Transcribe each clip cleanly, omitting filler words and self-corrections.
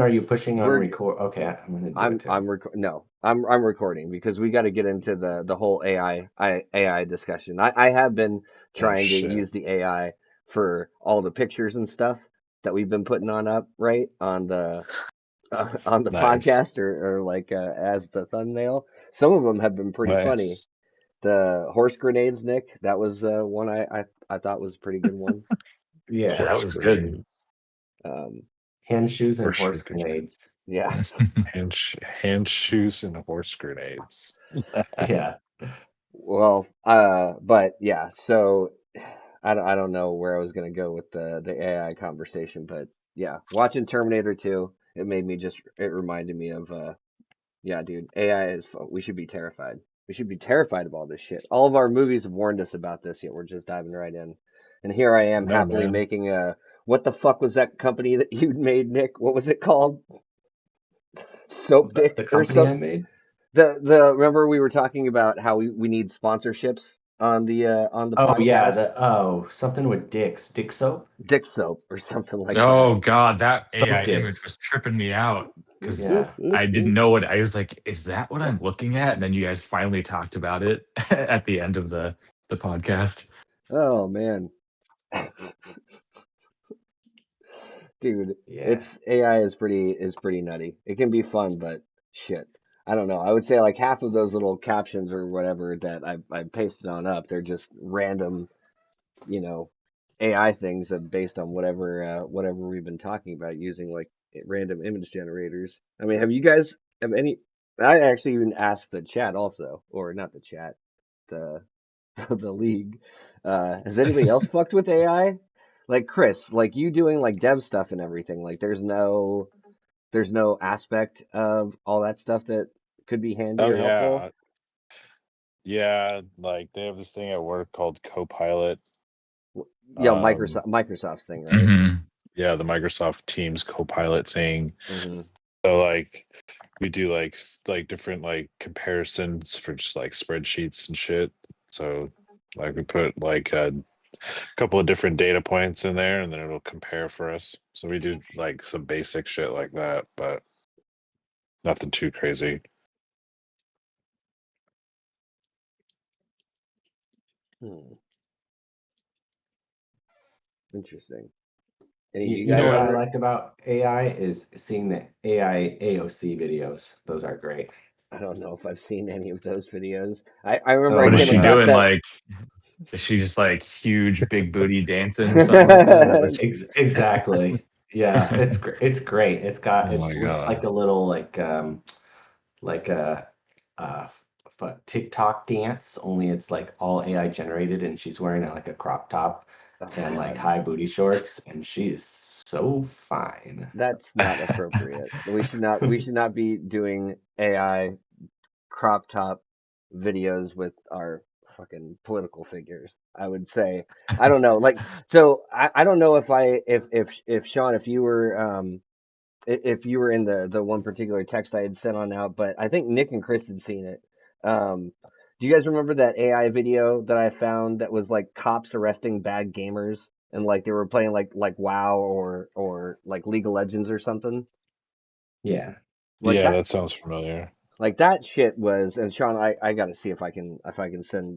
Are you pushing on We're record? Okay, I'm gonna do it too. no, I'm recording because we got to get into the whole AI discussion. I have been Oh trying to shit. use the AI for all the pictures and stuff that we've been putting on up right on the Nice. podcast or like as the thumbnail. Some of them have been pretty funny. Nice. The horse grenades, Nick, that was one I thought was a pretty good one. Yeah, Yeah, that Horse was good. grenade. Um, hand shoes and Horse horse grenade. grenades. yeah. Hand shoes and horse grenades. Yeah, Well, but yeah, so I don't know where I was gonna go with the AI conversation, but yeah, watching Terminator 2, it reminded me of yeah, dude, AI we should be terrified. We should be terrified of all this shit. All of our movies have warned us about this, yet we're just diving right in. And here I am No, happily man. making a what the fuck was that company that you made, Nick? What was it called? Soap the Dick or company I something? made. The remember we were talking about how we need sponsorships on the Oh yeah, podcast? something with dicks, dick soap. Dick soap or something like that. Oh God, that Soap AI image dicks. was tripping me out because Yeah, I didn't know what I was like. Is that what I'm looking at? And then you guys finally talked about it at the end of the podcast. Oh man. Dude, yeah. it's AI is pretty nutty. It can be fun, but shit. I don't know. I would say like half of those little captions or whatever that I pasted on up, they're just random, you know, AI things that based on whatever we've been talking about using like random image generators. I mean, have any I actually even asked the chat also, or not the chat, the the league. Has anybody else fucked with AI? Like Chris, like you doing like dev stuff and everything. Like there's no aspect of all that stuff that could be handy Oh or helpful. yeah. Yeah, like they have this thing at work called Copilot. Um Microsoft's thing, right? Hmm. yeah, the Microsoft Teams Copilot thing. Hmm. So like we do like like different like comparisons for just like spreadsheets and shit. So like we put like a couple of different data points in there and then it'll compare for us. So we do like some basic shit like that, but nothing too crazy. Hmm. Interesting. Any of You, you you know guys what Yeah. I ever? like about AI is seeing the AI AOC videos. Those are great. I don't know if I've seen any of those videos. I remember Oh I What is my came she across God. doing? that. Like, is she just like huge big booty dancing or something like that? Or what Exactly. Yeah, it's great. Oh It my looks god. like a little like a TikTok dance, only it's like all AI generated, and she's wearing like a crop top Oh and like God, high booty shorts, and she is so fine. that's not appropriate. We should not be doing AI crop top videos with our fucking political figures. I would say I don't know. Like so I don't know if Sean if you were if you were in the one particular text I had sent on out, but I think Nick and Chris had seen it. Do you guys remember that AI video that I found that was like cops arresting bad gamers and like they were playing like WoW or like League of Legends or something? Yeah. Like Yeah, that that sounds familiar. like that shit was, and Sean, I gotta see if I can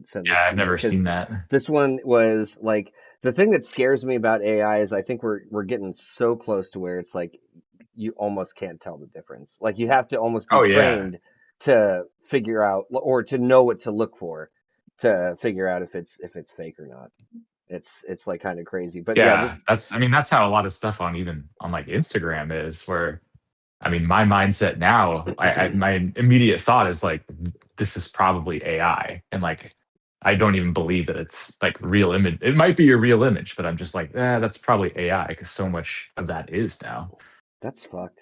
send this Yeah, to I've you never because seen that. this one was like the thing that scares me about AI is I think we're getting so close to where it's like you almost can't tell the difference. Like you have to almost be Oh yeah. trained to figure out or to know what to look for to figure out if it's fake or not. It's like kind of crazy, but yeah, Yeah. I mean, that's how a lot of stuff on even on like Instagram is where I mean, my mindset now, my immediate thought is like, this is probably AI, and like, I don't even believe that it's like real image. It might be a real image, but I'm just like, that's probably AI because so much of that is now. that's fucked.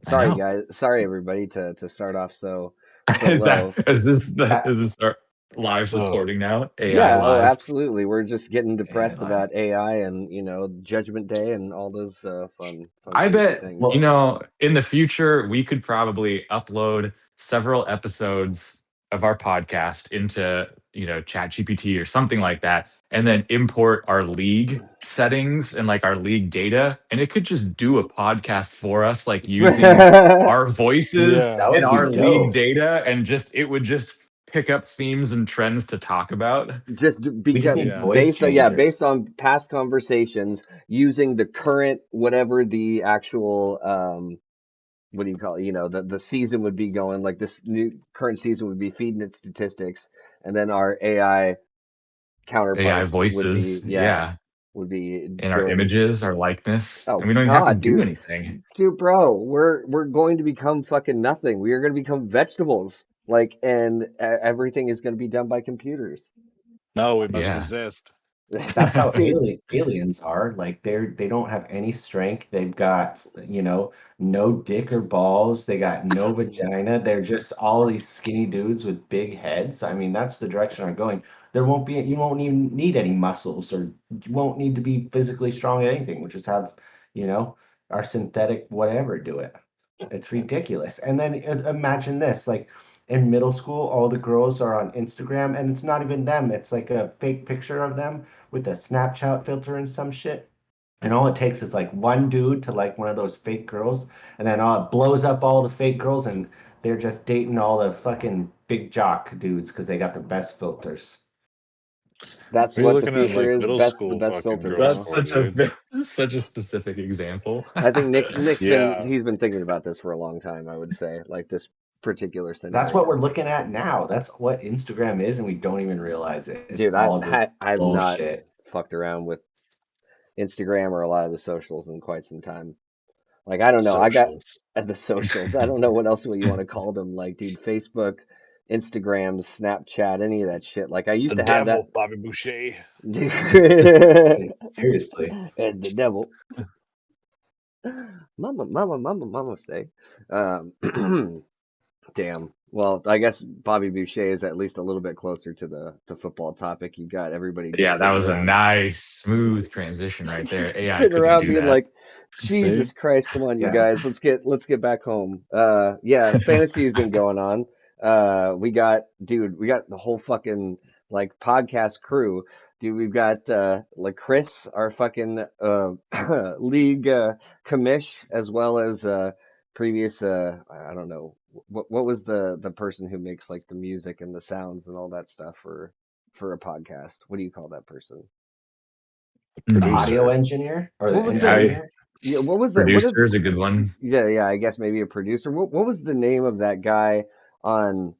I Sorry know. guys, sorry everybody to start off so Is that low. That is this our live Oh, recording now? AI Yeah, oh, live. absolutely. We're just getting AI depressed live. about AI and, Judgment Day and all those fun I crazy bet, things. Well, in the future, we could probably upload several episodes of our podcast into, Chat GPT or something like that, and then import our league settings and like our league data, and it could just do a podcast for us, like using our voices Yeah. That and would be our league dope. data, and it would just pick up themes and trends to talk about. Just We just because need Yeah. voice changers. based on past conversations using the current whatever the actual what do you call it? The season would be going, like this new current season would be feeding its statistics, and then our AI AI counterparts would be, voices, yeah, would be and our doing. images, our likeness, Oh and we don't even have to God, do dude, anything. bro, we're going to become fucking nothing. We are going to become vegetables, like, and everything is going to be done by computers. No, we must Yeah. resist. That's how Dude, aliens are. Like they don't have any strength. They've got, no dick or balls. They got no vagina. They're just all these skinny dudes with big heads. I mean, that's the direction I'm going. You won't even need any muscles, or you won't need to be physically strong at anything. We'll just have, you know, our synthetic whatever do it. It's ridiculous. And then imagine this, like in middle school, all the girls are on Instagram, and it's not even them. It's like a fake picture of them with a Snapchat filter and some shit. And all it takes is like one dude to like one of those fake girls, and then it blows up all the fake girls, and they're just dating all the fucking big jock dudes because they got the best filters. that's What are you what the looking at future like is. middle The school best fucking filters, girls huh? That's for, such a dude? such a specific example. I think Nick's been Yeah. he's been thinking about this for a long time. I would say, like, this particular That's what we're scenario. looking at now. That's what Instagram is, and we don't even realize it. It's Dude, all just I've not bullshit. fucked around with Instagram or a lot of the socials in quite some time. Like, I don't know. I got Socials. the socials. I don't know what else you want to call them. Like, dude, Facebook, Instagram, Snapchat, any of that shit. Like, I The used to have that. devil, Bobby Boucher. Dude, Seriously. as the devil. Mama, say. Damn. Well, I guess Bobby Boucher is at least a little bit closer to the football topic. You've got everybody Yeah, just that sitting was a around, nice, smooth transition right there. AI sitting couldn't around do being that. like, See? Jesus Christ, come on, you Yeah. guys, let's get back home. Yeah, fantasy has been going on. We got the whole fucking like podcast crew. Dude, we've got like Chris, our fucking league commish, as well as previous I don't know what was the person who makes like the music and the sounds and all that stuff for a podcast. What do you call that person? The audio Producer. engineer or What the was the I engineer? Yeah, what was the what is Producer is a good one. yeah, I guess maybe a producer. What was the name of that guy on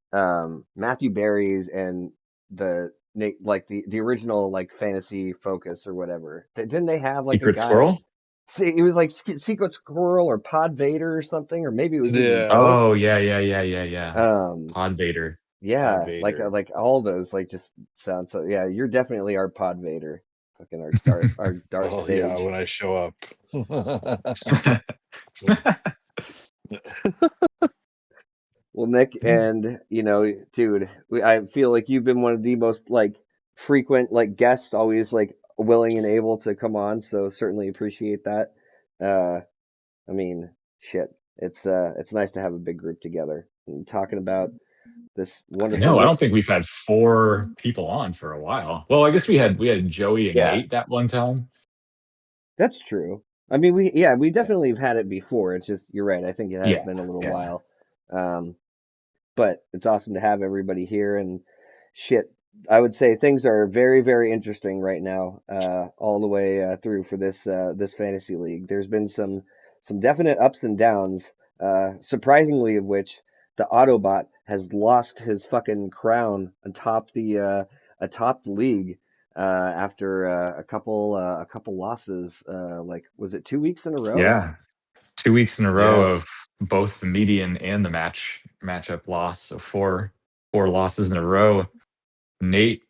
Matthew Berry's and like the original like Fantasy Focus or whatever? Didn't they have like a Secret guy? Squirrel? See, it was like Secret Squirrel or Pod Vader or something, or maybe it was even Yeah. both. Oh yeah. Um, Pod Vader. Pod yeah, Vader. like all those like just sound so. Yeah, you're definitely our Pod Vader, fucking our Darth Oh yeah, Sage. when I show up. Well, Nick, and dude, I feel like you've been one of the most like frequent like guests, always like willing and able to come on. So certainly appreciate that. Uh, I mean, shit, it's nice to have a big group together and talking about this I wonderful know. I don't list. think we've had four people on for a while. Well, I guess we had Joey and Yeah. Nate that one time. That's true. I mean, we definitely have had it before. It's just you're right. I think it has Yeah, been a little yeah. while. Um, but it's awesome to have everybody here and shit. I would say things are very, very interesting right now, all the way through for this fantasy league. There's been some definite ups and downs, surprisingly of which the Autobot has lost his fucking crown atop the league after a couple losses. Like was it 2 weeks in a row? Yeah. 2 weeks in a row Yeah. of both the median and the matchup loss. So four losses in a row. Nate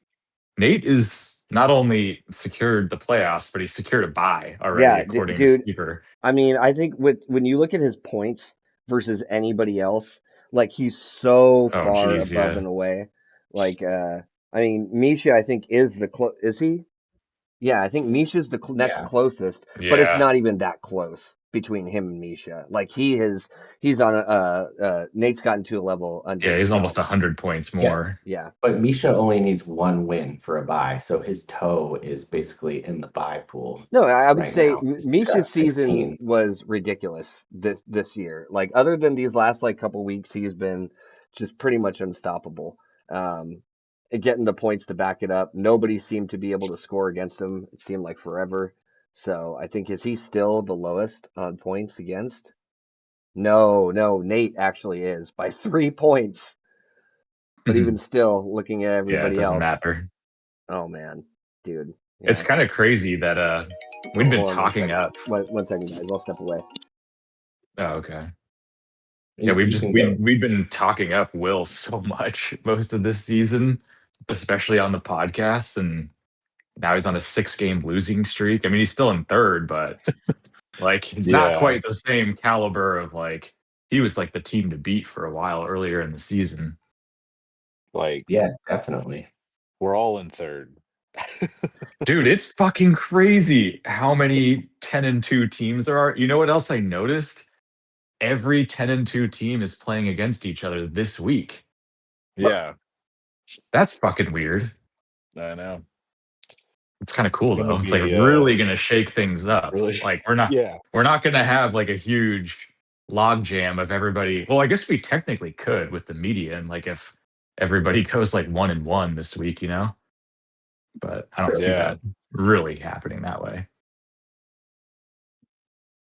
Nate is not only secured the playoffs, but he's secured a bye already, Yeah, according to dude. Sleeper. I mean, I think when you look at his points versus anybody else, like he's so Oh, far geez, above yeah. and away. Like, I mean, Misha, I think is he? Yeah, I think Misha's the next Yeah. closest, but it's Yeah. not even that close. between him and Misha. Like he's on Nate's gotten to a level under Yeah, his he's almost belt. 100 points Yeah. more. Yeah. But Misha only needs one win for a bye, so his toe is basically in the bye pool No, I would right say now. He's Misha's got season 16. was ridiculous this year. Like other than these last like couple weeks, he's been just pretty much unstoppable. And getting the points to back it up. Nobody seemed to be able to score against him. It seemed like forever. So I think is he still the lowest on points against? No, Nate actually is by 3 points. But even still, looking at Yeah, it everybody doesn't else, matter. oh man, dude, It's yeah. kind of crazy that we'd been Hold on one talking second. up. One second, guys. I'll step away. Oh, okay. Yeah, You can go. we've been talking up Will so much most of this season, especially on the podcast, and now he's on a 6-game losing streak. I mean, he's still in third, but like he's not Yeah, quite the same caliber of like he was like the team to beat for a while earlier in the season. like Yeah, definitely. we're all in third. Dude, it's fucking crazy how many 10-2 teams there are. You know what else I noticed? Every 10-2 team is playing against each other this week. Yeah, That's fucking weird. I know. It's kind of It's cool gonna though. It's like be really gonna shake things up. really Like yeah. we're not gonna have like a huge log jam of everybody. Well, I guess we technically could with the media and like if everybody goes like 1-1 this week, you know? But I don't see Yeah. that really happening that way.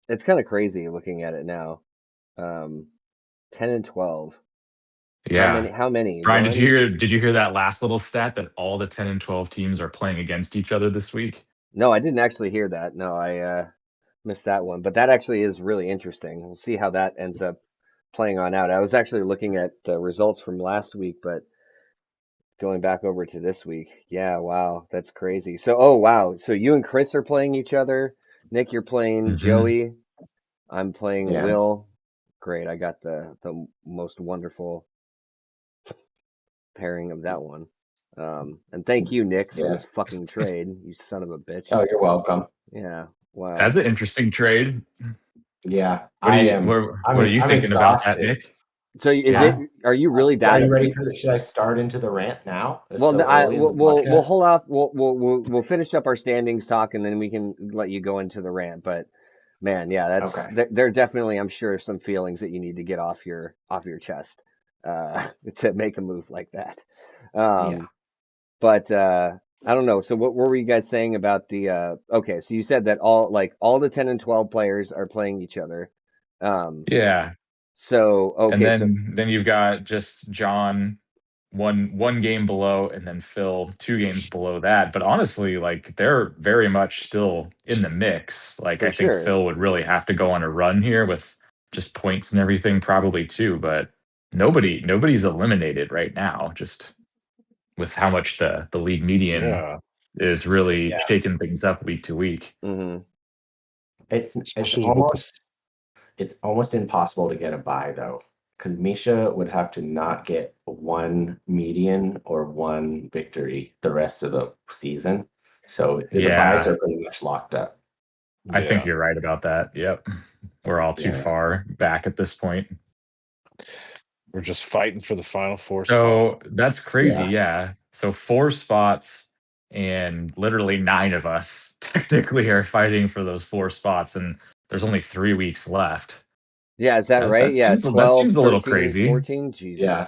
It's kind of crazy looking at it now. 10 and 12. How many? Yeah. How many? Brian, One? did you hear that last little stat that all the 10-12 teams are playing against each other this week? No, I didn't actually hear that. No, I missed that one. But that actually is really interesting. We'll see how that ends up playing on out. I was actually looking at the results from last week, but going back over to this week, yeah, wow, that's crazy. So, oh wow, so you and Chris are playing each other. Nick, you're playing Hmm. Joey. I'm playing Yeah. Will. Great, I got the most wonderful pairing of that one. And thank you, Nick, for Yeah. this fucking trade. You son of a bitch. Oh, you're welcome. Yeah, wow. That's an interesting trade. Yeah, What do I you am. what are you I'm thinking about that, exhausted. Nick? So is it? Yeah. Are you really So are that? you ready for this? Should I start into the rant now? It's Well, so early in the we'll podcast. hold off. We'll finish up our standings talk, and then we can let you go into the rant. But man, yeah, Okay. there are definitely, I'm sure, some feelings that you need to get off your chest to make a move like that. Yeah. Um, but I don't know. So what were you guys saying about the? Okay, so you said that all the 10 and 12 players are playing each other. Um, Yeah. so And okay, so then you've got just John one game below and then Phil 2 games below that. But honestly, like they're very much still in the mix. Like for I think sure. Phil would really have to go on a run here with just points and everything probably too, but nobody's eliminated right now just with how much the league median Yeah. is really Yeah. shaking things up week to week. Hmm. It's Especially with this. almost impossible to get a buy though. Because Misha would have to not get one median or one victory the rest of the season. So the buys Yeah, are pretty much locked up. I think Yeah. you're right about that. Yep. We're all too Yeah. far back at this point. We're just fighting for the final four spot. So that's crazy. Yeah. Yeah. So 4 spots and literally 9 of us technically are fighting for those 4 spots. And there's only 3 weeks left. Yeah, is that That right? Yeah, that 12, seems a little 13, crazy. 14. Jesus. Yeah.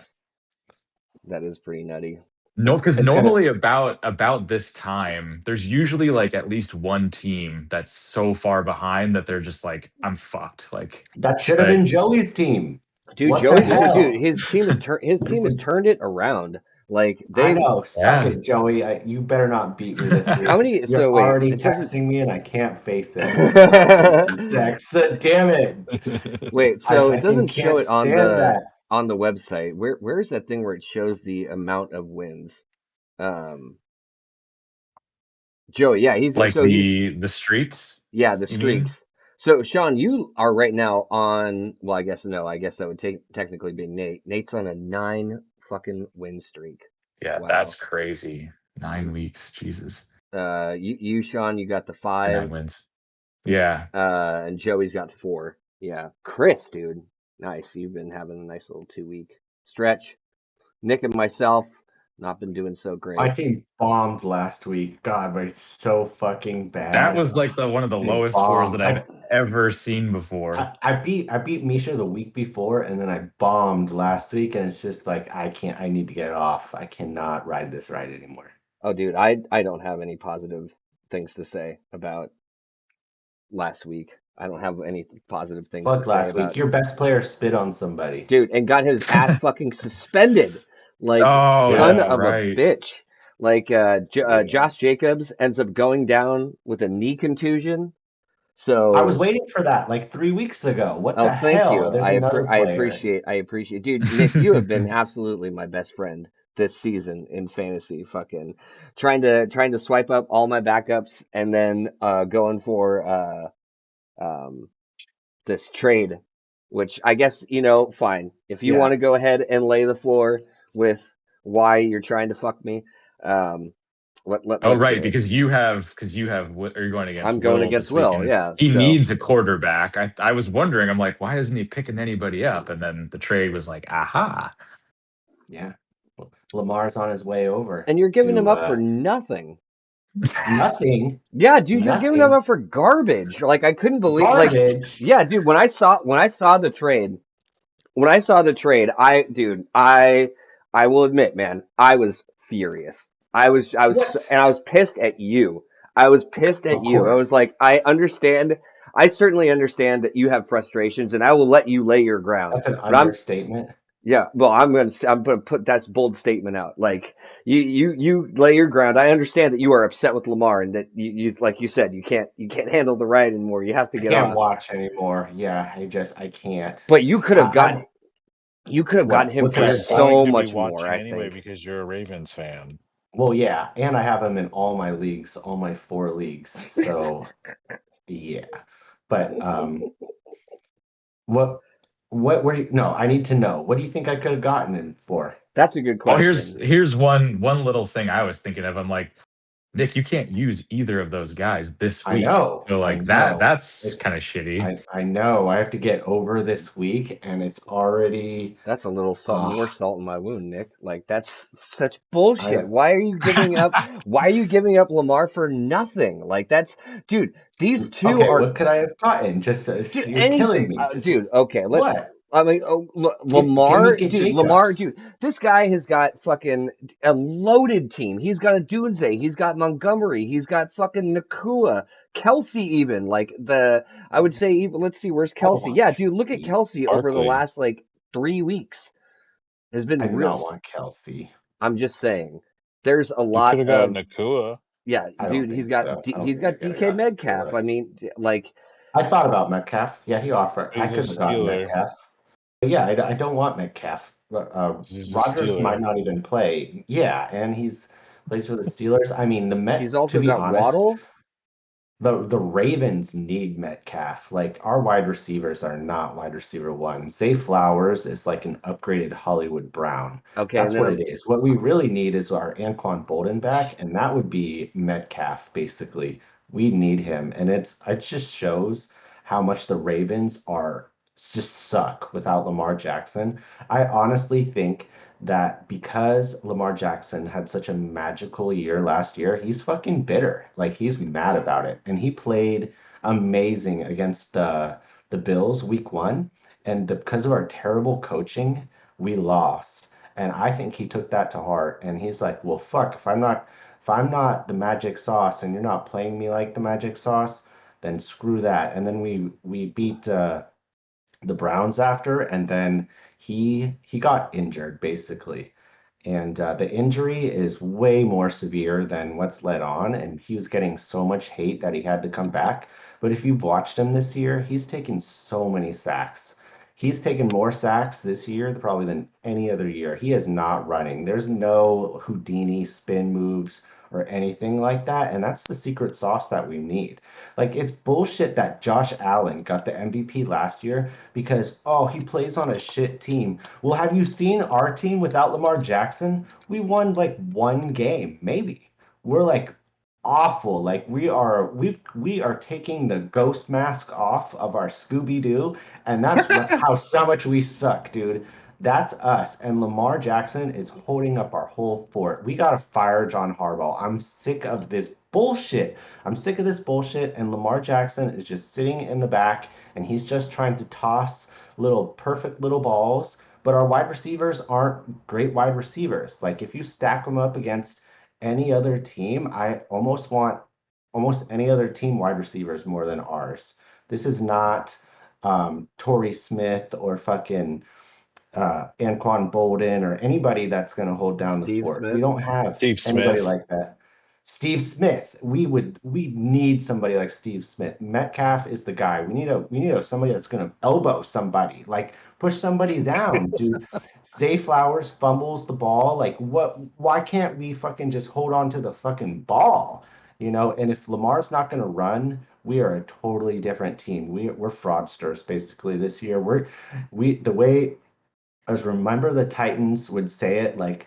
That is pretty nutty. No, because It's gonna normally about this time, there's usually like at least one team that's so far behind that they're just like, I'm fucked. Like, that should have but been Joey's team. Dude, What the dude, hell? his team has turned it around. Like I they've know. Suck yeah. it, Joey. You better not beat me this how week. many You're so wait, already it doesn't texting me and I can't face it. Face these texts. Damn it. wait, I so it fucking doesn't show can't it stand that. on the website. Where's that thing where it shows the amount of wins? Um Joey, yeah, Like he's the streaks, yeah, the you mean? streaks. So, Sean, you are right now on. Well, I guess no. I guess that would technically be Nate. Nate's on a 9 fucking win streak. Yeah, that's Wow. crazy. 9 weeks, Jesus, You, Sean, you got the or 9 5. wins. Yeah. And Joey's got 4. Yeah, Chris, dude, nice. You've been having a nice little 2-week stretch. Nick and myself, not been doing so My great. team bombed last week. God, but it's so fucking That bad. was like the one of the They lowest scores that bombed. I've ever seen before. I beat Misha the week before, and then I bombed last week, and it's just like I can't. I need to get it off. I cannot ride this ride anymore. Oh, dude, I don't have any positive things to say about last week. I don't have any positive things to Fuck say last week. about Your best player spit on somebody. dude, and got his ass fucking suspended. Like Oh, son that's Yeah, of a right. bitch. Like yeah. Josh Jacobs ends up going down with a knee contusion. I was So, waiting for that like 3 weeks ago. What oh, the thank hell? you. There's another player. I appreciate, dude. Nick, you have been absolutely my best friend this season in fantasy. Fucking trying to swipe up all my backups and then going for um this trade, which I guess, fine. If you want Yeah. to go ahead and lay the floor with why you're trying to fuck me, um, Oh, let's right, hear it. because you have are you going against I'm going Will against this week, Will, and yeah. he So, needs a quarterback. I was wondering, I'm like, why isn't he picking anybody up? And then the trade was like, aha. Yeah. Lamar's on his way over and you're giving him to up for nothing. nothing. Yeah, dude, you're giving him Nothing. up for garbage. Like I couldn't believe, like, Garbage. yeah, dude. When I saw the trade, I will admit, man, I was furious. What? And I was pissed at you. I was pissed at Of you. I was course. like, I understand. I certainly understand that you have frustrations, and I will let you lay your ground. That's an But understatement. yeah, well, I'm gonna put that bold statement out. Like you lay your ground. I understand that you are upset with Lamar, and that you like you said, you can't handle the ride anymore. You have to I get can't off. watch anymore. Yeah, I can't. But Had you could have gotten what? him What But could for I you're have got? going so to be much more, watching I anyway think. because you're a Ravens fan. Well, yeah, and I have him in all my leagues, all my 4 leagues. So yeah. But what what were you? No, I need to know. What do you think I could have gotten him for? That's a good Well, here's question. here's one little thing I was thinking of. I'm like, Nick, you can't use either of those guys this I week. know, So I like know. that's kind of shitty. I know. I have to get over this week, and it's already. That's a little Uh, more salt in my wound, Nick. Like that's such I bullshit. Why are you giving up Lamar for nothing? Like that's dude, these two okay. are What could I have gotten? Just dude, you're killing anything, me. Just dude. Okay, let's. what? I mean, oh, look, Give me Lamar, get Lamar, Jacobs. dude. This guy has got fucking a loaded team. He's got a Dunze. He's got Montgomery. He's got fucking Nakua, Kelsey. Even like I would say, even let's see, where's I don't Kelsey? want Yeah, dude, look at Kelsey. Kelsey over the Barkley. last like 3 weeks. Has I been do real. not want Kelsey. I'm just saying, there's a You could lot have got of Nakua. yeah, I don't dude. think so. I don't He's think I got could have DK gotten Metcalf. Nakua. I mean, like I thought about Metcalf. Yeah, he offered. I He's a could have gotten Steeler. Metcalf. But yeah, I don't want Metcalf. He's a Rodgers might Steeler. not even play. Yeah, and he's plays for the Steelers. I mean, the he's Met. To also be got honest, Waddle. the Ravens need Metcalf. Like our wide receivers are not wide receiver one. Zay Flowers is like an upgraded Hollywood Brown. Okay, and That's then what it is. What we really need is our Anquan Bolden back, and that would be Metcalf, basically. We need him. And it just shows how much the Ravens are just suck without Lamar Jackson. I honestly think that because Lamar Jackson had such a magical year last year, he's fucking bitter. Like he's mad about it. And he played amazing against the Bills week 1, and because of our terrible coaching, we lost. And I think he took that to heart and he's like, "Well, fuck, if I'm not the magic sauce and you're not playing me like the magic sauce, then screw that." And then we beat the Browns after, and then he got injured basically. And the injury is way more severe than what's led on, and he was getting so much hate that he had to come back. But if you've watched him this year, he's taken so many sacks. He's taken more sacks this year probably than any other year. He is not running. There's no Houdini spin moves or anything like that, and that's the secret sauce that we need. Like it's bullshit that Josh Allen got the MVP last year because oh, he plays on a shit team. Well, have you seen our team without Lamar Jackson? We won like one game, maybe. We're like awful. Like we are taking the ghost mask off of our Scooby-Doo, and that's how so much we suck, dude. That's us. And Lamar Jackson is holding up our whole fort. We gotta fire John Harbaugh. I'm sick of this bullshit. I'm sick of this bullshit, and Lamar Jackson is just sitting in the back and he's just trying to toss little perfect little balls. But our wide receivers aren't great wide receivers. Like if you stack them up against any other team, I almost want almost any other team wide receivers more than ours. This is not Torrey Smith or fucking Anquan Bolden or anybody that's going to hold down the Steve fort. We Smith. don't have Steve anybody Smith. like that. Steve Smith, we need somebody like Steve Smith. Metcalf is the guy. We need somebody that's going to elbow somebody, like push somebody down, dude. Zay Flowers fumbles the ball. Like what? Why can't we fucking just hold on to the fucking ball? And if Lamar's not going to run, we are a totally different team. We're fraudsters basically this year. The way as remember the Titans would say it like,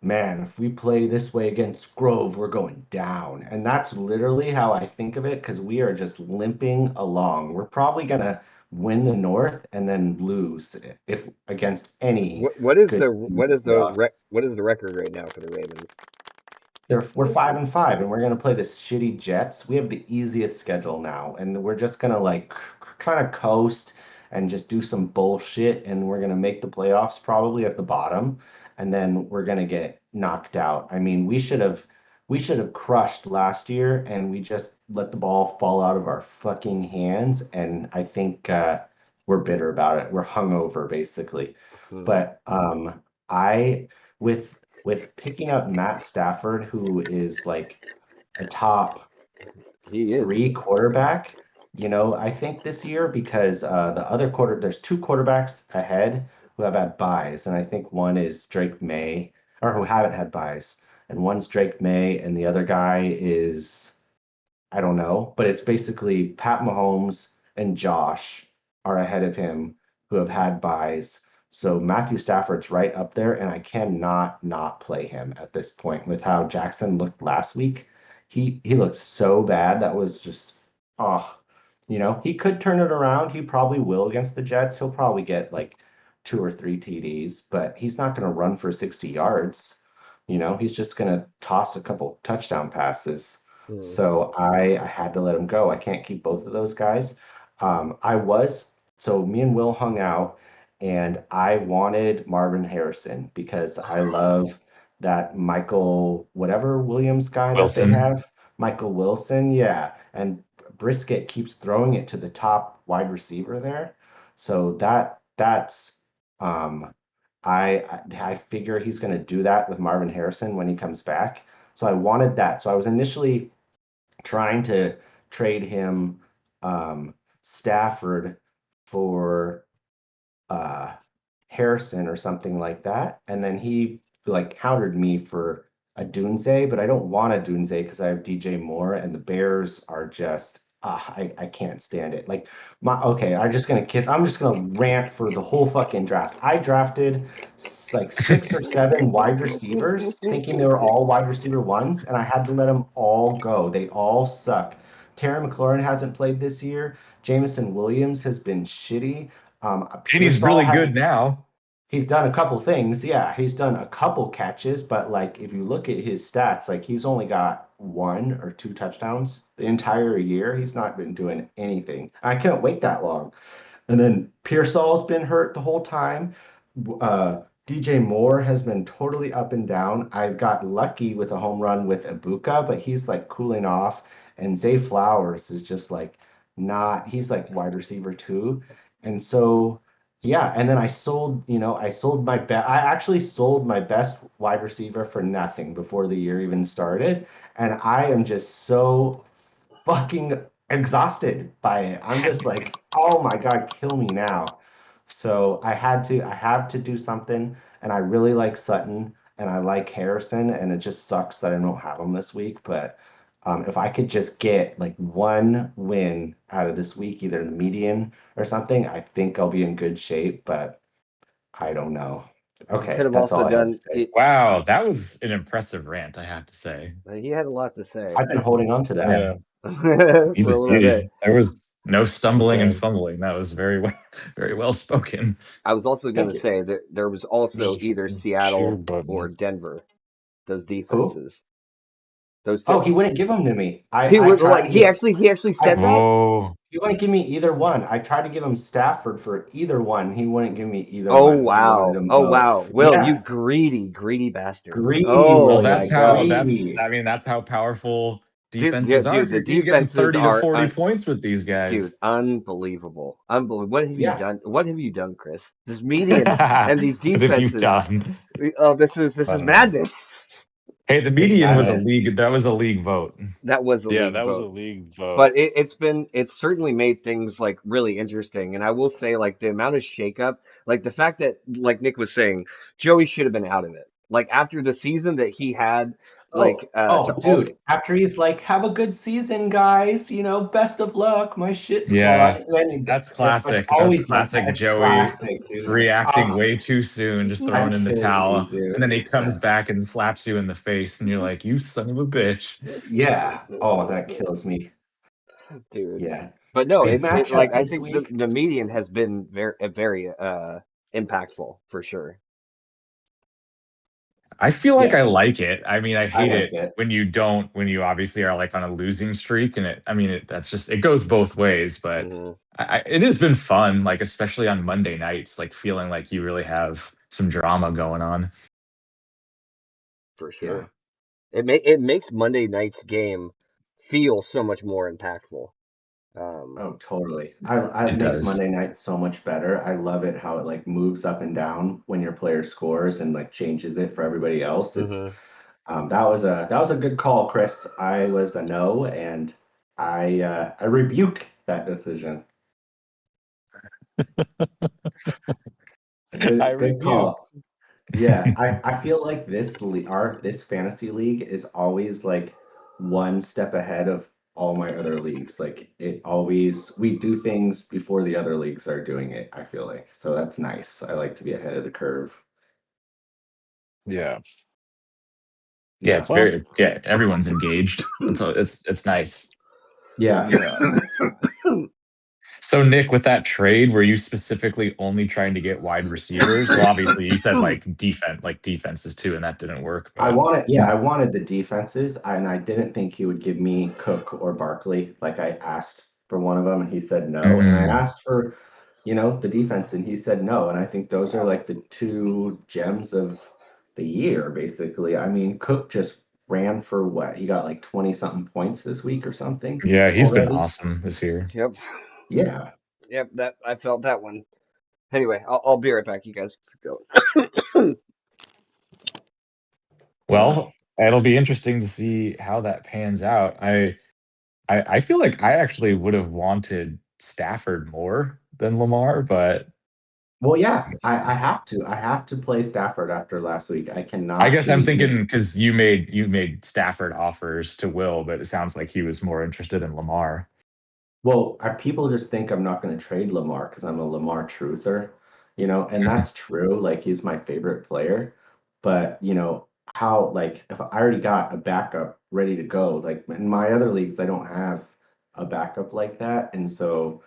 man, if we play this way against Grove, we're going down. And that's literally how I think of it because we are just limping along. We're probably gonna win the North and then lose if against any What is good the team in the playoffs. what is the record right now for the Ravens? We're 5-5, and we're gonna play the shitty Jets. We have the easiest schedule now, and we're just gonna like kind of coast and just do some bullshit, and we're gonna make the playoffs probably at the bottom, and then we're gonna get knocked out. I mean, we should have crushed last year, and we just let the ball fall out of our fucking hands, and I think we're bitter about it. We're hungover basically, Hmm. but I with picking up Matt Stafford, who is like a top He is. three quarterback, I think this year because there's two quarterbacks ahead who have had buys, and I think one is Drake May, or who haven't had buys, and one's Drake May, and the other guy is I don't know, but it's basically Pat Mahomes and Josh are ahead of him who have had buys. So Matthew Stafford's right up there, and I cannot not play him at this point with how Jackson looked last week. He looked so bad. That was just oh, he could turn it around. He probably will against the Jets. He'll probably get like two or three TDs, but he's not going to run for 60 yards. He's just going to toss a couple touchdown passes. Hmm. So I had to let him go. I can't keep both of those guys. So me and Will hung out, and I wanted Marvin Harrison because I love that Michael whatever Williams guy that they Wilson. have, Michael Wilson, yeah. And Brisket keeps throwing it to the top wide receiver there. So that's um I figure he's going to do that with Marvin Harrison when he comes back. So I wanted that. So I was initially trying to trade him Stafford for uh, Harrison or something like that. And then he like countered me for a Dunze, but I don't want a Dunze because I have DJ Moore and the Bears are just I can't stand it. Like okay, I'm just gonna rant for the whole fucking draft. I drafted like 6 or 7 wide receivers, thinking they were all wide receiver ones, and I had to let them all go. They all suck. Terry McLaurin hasn't played this year. Jameson Williams has been shitty. And he's Pearsall really good hasn't. now. He's done a couple things. Yeah, he's done a couple catches, but like if you look at his stats, like he's only got 1 or 2 touchdowns the entire year. He's not been doing anything. I can't wait that long. And then Pearsall's been hurt the whole time. DJ Moore has been totally up and down. I got lucky with a home run with Ibuka, but he's like cooling off. And Zay Flowers is just like not, he's like wide receiver too. And so, yeah. And then I actually sold my best wide receiver for nothing before the year even started. And I am just so fucking exhausted by it. I'm just like, oh my God, kill me now. So I have to do something. And I really like Sutton and I like Harrison. And it just sucks that I don't have them this week. But if I could just get like one win out of this week, either the median or something, I think I'll be in good shape. But I don't know. Okay, could have that's all also I had to done say. it. Wow, that was an impressive rant, I have to say. He had a lot to say I've been holding on to that. Yeah. He for a was little bit. there was no stumbling and glad. fumbling. That was very well spoken. I was also going Thank to you. say that there was also There's either a share Seattle or button. Denver. Those Who? defenses. Those Oh, two. he wouldn't give them to me. He I would tried like to give. he actually I said that. Whoa. He wouldn't give me either one. I tried to give him Stafford for either one. He wouldn't give me either Oh one. He wanted wow. them Oh wow. both. Will, you Yeah, greedy bastard. greedy Oh Well, my that's William, how gosh. greedy. that's how powerful Dude, yeah, defenses are. dude, If the you're getting defenses 30 to are 40 points with these dude, guys. unbelievable. Unbelievable. What have you Yeah, done? What have you done, Chris? This median and these What have you defenses. done? Oh, this is madness. Hey, the it's median was a madness. league. That was a league vote. That was a Yeah, league that was a vote. league vote. But it's certainly made things like really interesting. And I will say, like, the amount of shakeup, like the fact that, like Nick was saying, Joey should have been out of it. Like after the season that he had, like to all Dude. After he's like, "Have a good season, guys. You know, best of luck, my shit Yeah, squad." Then that's it's classic. That's always like that. classic It's Joey classic, dude. reacting way too soon, just I'm throwing in the kidding you, towel, and then dude. he comes back and slaps you in the face, and you're like, "You son of a bitch." Yeah. Oh, that kills me. dude. Yeah. But no, Big it like matchup I this think the week. the median has been very impactful for sure. I feel like Yeah, I like it. I mean, I I hate like it it. when you don't, when you obviously are like on a losing streak, and I mean, that's just, it goes both ways. But Hmm. it has been fun, like especially on Monday nights, like feeling like you really have some drama going on. For Yeah. sure. It makes Monday night's game feel so much more impactful. Um, Oh, totally. I it It makes does. Monday night so much better. I love it how it like moves up and down when your player scores and like changes it for everybody else. It's mhm. that was a good call, Chris. I was a no, and I rebuke that decision. I Good rebuke. call. Yeah, I feel like this fantasy league is always like one step ahead of all my other leagues. Like it always we do things before the other leagues are doing it, I feel like. So that's nice. I like to be ahead of the curve. Yeah. Yeah, Yeah. it's Well, very, yeah, everyone's engaged. It's nice. Yeah. yeah. So Nick, with that trade, were you specifically only trying to get wide receivers? Well, obviously you said like defenses too, and that didn't work, but I wanted the defenses, and I didn't think he would give me Cook or Barkley. Like I asked for one of them, and he said no. And I mm, asked for, the defense, and he said no. And I think those are like the two gems of the year, basically. I mean, Cook just ran for what? He got like 20 something points this week or something yeah, he's been already. awesome this year. Yep. Yeah. Yep. That I felt that one. Anyway, I'll be right back. You guys keep going. Yeah. Well, it'll be interesting to see how that pans out. I feel like I actually would have wanted Stafford more than Lamar, but Well, yeah, I guess, I have to. I have to play Stafford after last week. I I cannot guess I'm be. thinking because you made Stafford offers to Will, but it sounds like he was more interested in Lamar. Well, people just think I'm not going to trade Lamar because I'm a Lamar truther, and that's true. Like he's my favorite player, but how like if I already got a backup ready to go, like in my other leagues, I don't have a backup like that, and so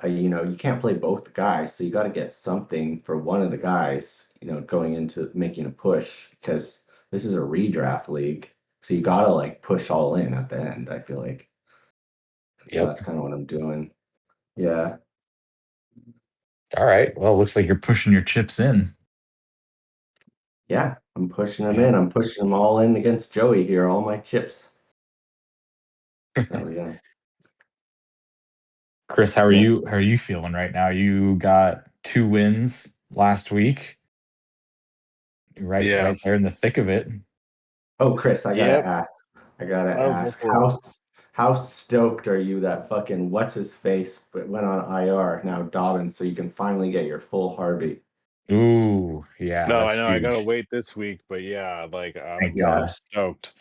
you can't play both guys, so you got to get something for one of the guys, going into making a push because this is a redraft league, so you got to like push all in at the end. I feel like so Yep. that's kind of what I'm doing. Yeah. All right. Well, looks like you're pushing your chips in. Yeah, I'm pushing them Yeah. in. I'm pushing them all in against Joey here, all my chips. So yeah, Chris, how are yeah, you? How are you feeling right now? You got 2 wins last week, Yeah. right there in the thick of it. oh, Chris, I gotta Yep. ask. I gotta Oh, go ask. for it. How stoked are you that fucking what's his face but went on IR now Dobbins, so you can finally get your full Harvey? Ooh, yeah, No, I that's know. I gotta huge. wait this week, but yeah, like Thank I'm Yeah, God. stoked.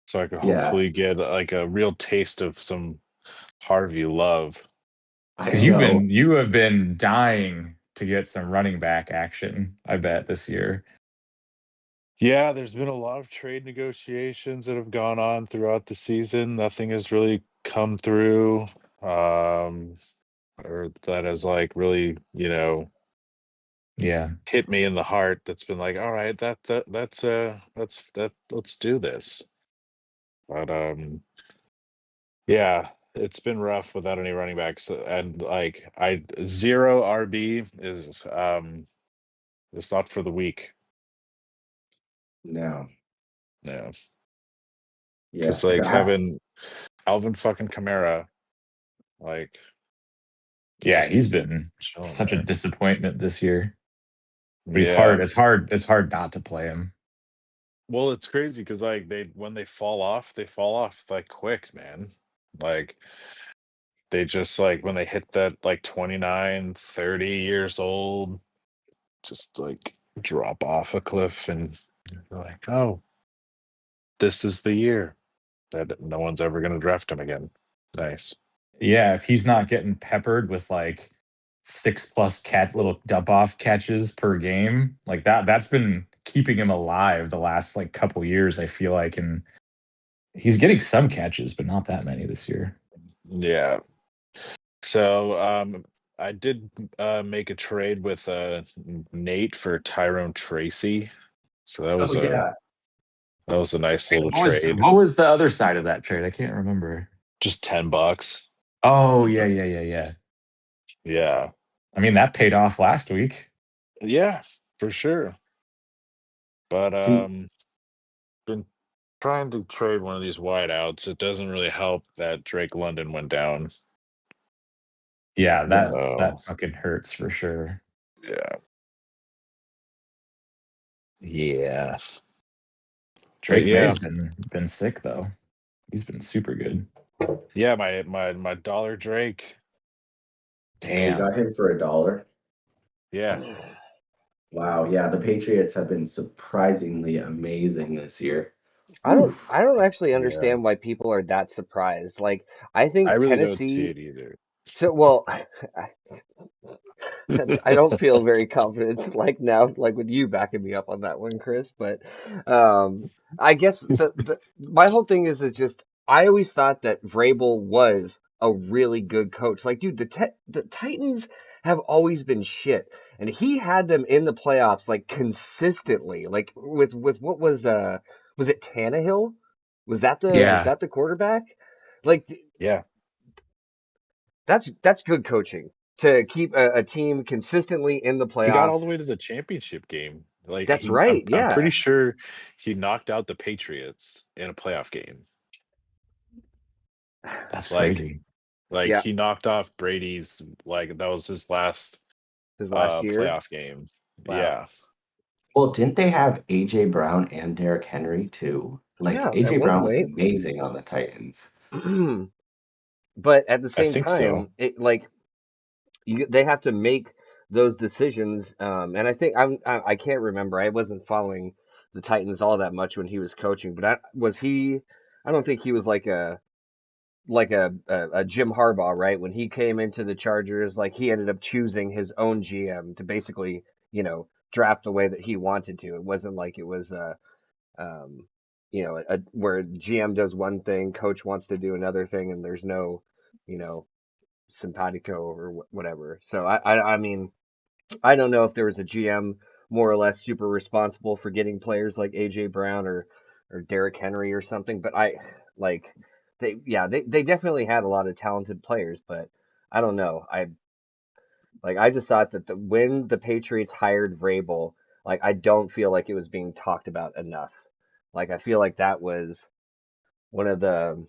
So I could yeah, hopefully get like a real taste of some Harvey love. I Because know. you have been dying to get some running back action, I bet, this year. Yeah, there's been a lot of trade negotiations that have gone on throughout the season. Nothing has really come through, or that has like really, Yeah. hit me in the heart. That's been like, all right, let's do this. But yeah, it's been rough without any running backs, and like I zero RB is it's not for the weak. No. Yeah, Yeah. because like having Alvin fucking Kamara, like Yeah, just he's been chilling such a there. disappointment this year. But he's Yeah. hard. It's hard not to play him. Well, it's crazy because like when they fall off like quick, man. Like they just like when they hit that like 29, 30 years old, just like drop off a cliff and you're like, oh, this is the year that no one's ever gonna draft him again. Nice. Yeah, if he's not getting peppered with like 6+ little dump off catches per game, like that's been keeping him alive the last like couple years, I feel like. And he's getting some catches, but not that many this year. Yeah. So I did make a trade with Nate for Tyrone Tracy. So Oh yeah. that was a nice little What was trade. what was the other side of that trade? I can't remember. Just $10. Oh yeah. Yeah. I mean, that paid off last week. Yeah, for sure. But See, been trying to trade one of these wideouts. It doesn't really help that Drake London went down. Yeah, that So that fucking hurts for sure. yeah. Yeah. But Drake yeah. May's been sick though. He's been super good. Yeah, my dollar Drake. oh, you Damn. got him for $1. Yeah. Wow. Yeah, the Patriots have been surprisingly amazing this year. I don't Oof. I don't actually Yeah. understand why people are that surprised. Like I I think really don't see Tennessee it either. so well I don't feel very confident like now, like with you backing me up on that one, Chris. But I guess the my whole thing is just I always thought that Vrabel was a really good coach. Like, dude, the Titans have always been shit, and he had them in the playoffs like consistently. Like with what was it Tannehill? Was Yeah. that the quarterback? Like Yeah. that's good coaching to keep a team consistently in the He got all playoffs. the way to the championship game. Like That's right. I'm pretty Yeah, sure he knocked out the Patriots in a playoff game. That's Like crazy. like yeah. he knocked off Brady's, like that was his last His last year. playoff game. Wow. Yeah. Well, didn't they have AJ Brown and Derrick Henry too? Like Yeah, at AJ one Brown was point. amazing on the Titans. But at the I same think so. time, it like they have to make those decisions. And I think I can't remember. I wasn't following the Titans all that much when he was coaching. But was he? I don't think he was like a Jim Harbaugh, right? When he came into the Chargers, like he ended up choosing his own GM to basically, draft the way that he wanted to. It wasn't like it was um, where GM does one thing, coach wants to do another thing, and there's no, you know, simpatico or whatever. So I mean, I don't know if there was a GM more or less super responsible for getting players like AJ Brown or Derrick Henry or something, but I like they definitely had a lot of talented players, but I don't know. I just thought that when the Patriots hired Vrabel, like I don't feel like it was being talked about enough. Like I feel like that was one of the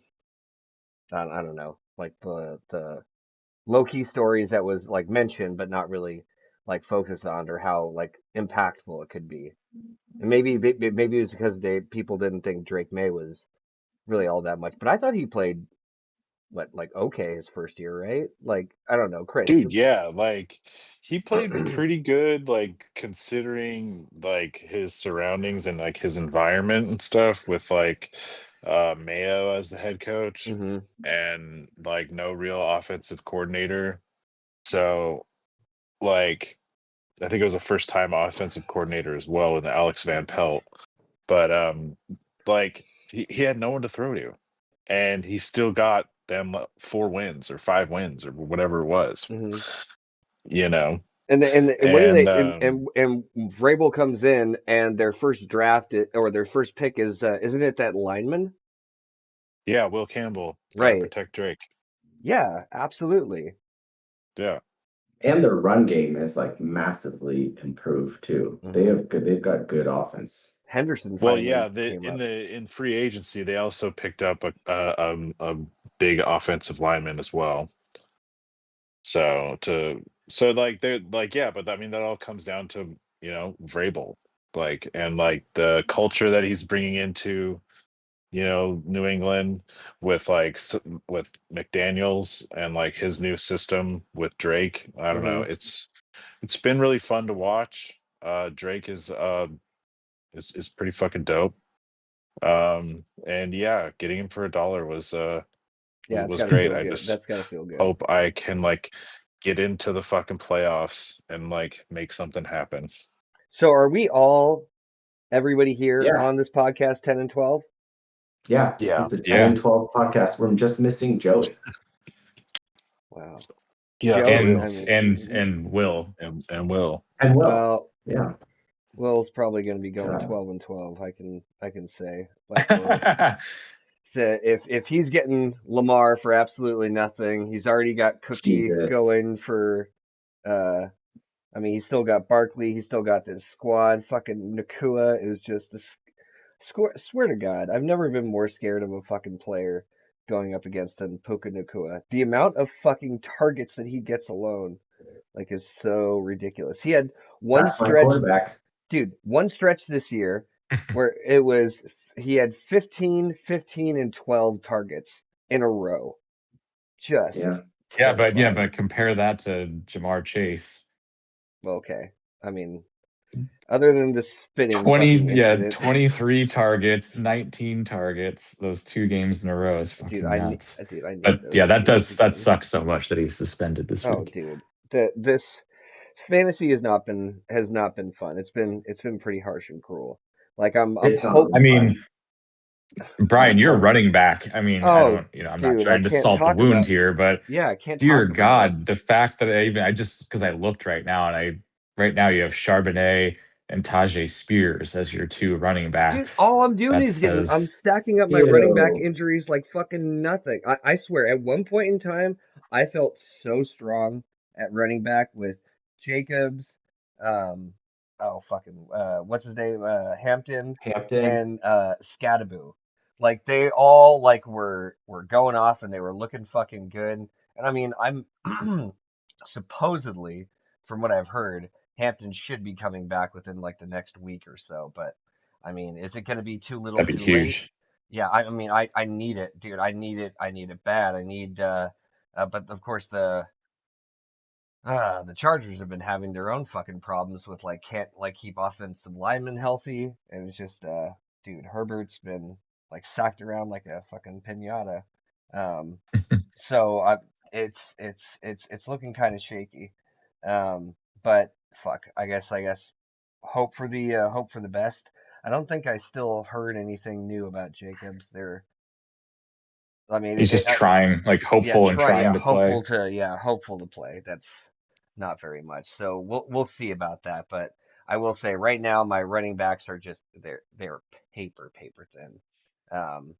I don't know, like the low key stories that was like mentioned but not really like focused on or how like impactful it could be. And maybe it was because people didn't think Drake May was really all that much, but I thought he played what like okay his first year, right? Like I don't know, Chris. Dude, yeah, like he played pretty good, like considering like his surroundings and like his environment and stuff with like Mayo as the head coach hmm and like no real offensive coordinator. So like I think it was a first-time offensive coordinator as well, with Alex Van Pelt. But like he had no one to throw to, and he still got them 4 wins or 5 wins or whatever it was. Mhm. You know, And what do and they and Vrabel comes in and their first draft or their first pick is isn't it that lineman? yeah, Will Campbell, got to Right. protect Drake. Yeah, absolutely. Yeah, And their run game is like massively improved too. Hmm. They've got good offense. Henderson well, finally yeah, came up. in free agency they also picked up a big offensive lineman as well. So like they're like, yeah, but I mean that all comes down to, Vrabel, like, and like the culture that he's bringing into, New England, with like with McDaniels and like his new system with Drake. I don't know. Hmm. It's been really fun to watch. Drake is pretty fucking dope. And yeah, getting him for $1 Yeah, it's was got to great. feel I good. just That's got to feel good. hope I can like get into the fucking playoffs and like make something happen. So are we all everybody here Yeah, on this podcast 10 and 12? yeah. This Yeah. is the 10 Yeah. and 12 podcast. We're just missing Joey Wow. Yeah, for Joey, I real. mean, And Will. And Will. and Will. well, Yeah, Will's probably going to be going God, 12 and 12, I can say. Like if he's getting Lamar for absolutely nothing, he's already got Cookie Jesus. going for uh I mean, he's still got Barkley, he's still got this squad. Fucking Nakua is just this swear to God, I've never been more scared of a fucking player going up against than Puka Nakua. The amount of fucking targets that he gets alone, like, is so ridiculous. He had one That's my stretch, quarterback. dude, one stretch this year where it was he had 15, 15, and 12 targets in a row. Just Yeah. terrifying. but compare that to Jamar Chase. Okay. I mean, other than the spitting 20, fucking yeah, incident, 23 targets, 19 targets, those 2 games in a row is dude, fucking nuts. I need But yeah, those games that again. sucks so much that he's suspended this Oh, week. dude, this fantasy has not been fun. It's been pretty harsh and cruel. Like I'm It's not hope. I been fun. mean, Brian, you're a Oh, running back. I mean, I Oh, don't, I'm not dude, I trying to can't salt the talk wound about. here, but Yeah, I can't dear talk about it. God, the fact that I just because I looked right now and right now you have Charbonnet and Tajay Spears as your 2 running Dude, backs. all I'm doing That is I'm says stacking up my running back ew. injuries like fucking nothing. I swear, at one point in time, I felt so strong at running back with Jacobs, um, oh fucking, what's his name, Hampton, Hampton. and Scadaboo. Like they all like were going off and they were looking fucking good. And I mean, I'm supposedly, from what I've heard, Hampton should be coming back within like the next week or so, but I mean, is it going to be too little, that'd be too late? huge. Yeah, I mean, I need it, dude. I need it. I need it bad. But of course the Chargers have been having their own fucking problems with like can't like keep offensive linemen healthy, and it's just dude, Herbert's been like sacked around like a fucking pinata. Um, so it's looking kind of shaky. But fuck, I guess hope for the best. I don't think I still heard anything new about Jacobs. I mean, He's just trying, like hopeful and trying to play. hopeful to play. That's not very much. So we'll see about that. But I will say right now my running backs are just they're paper thin. Um,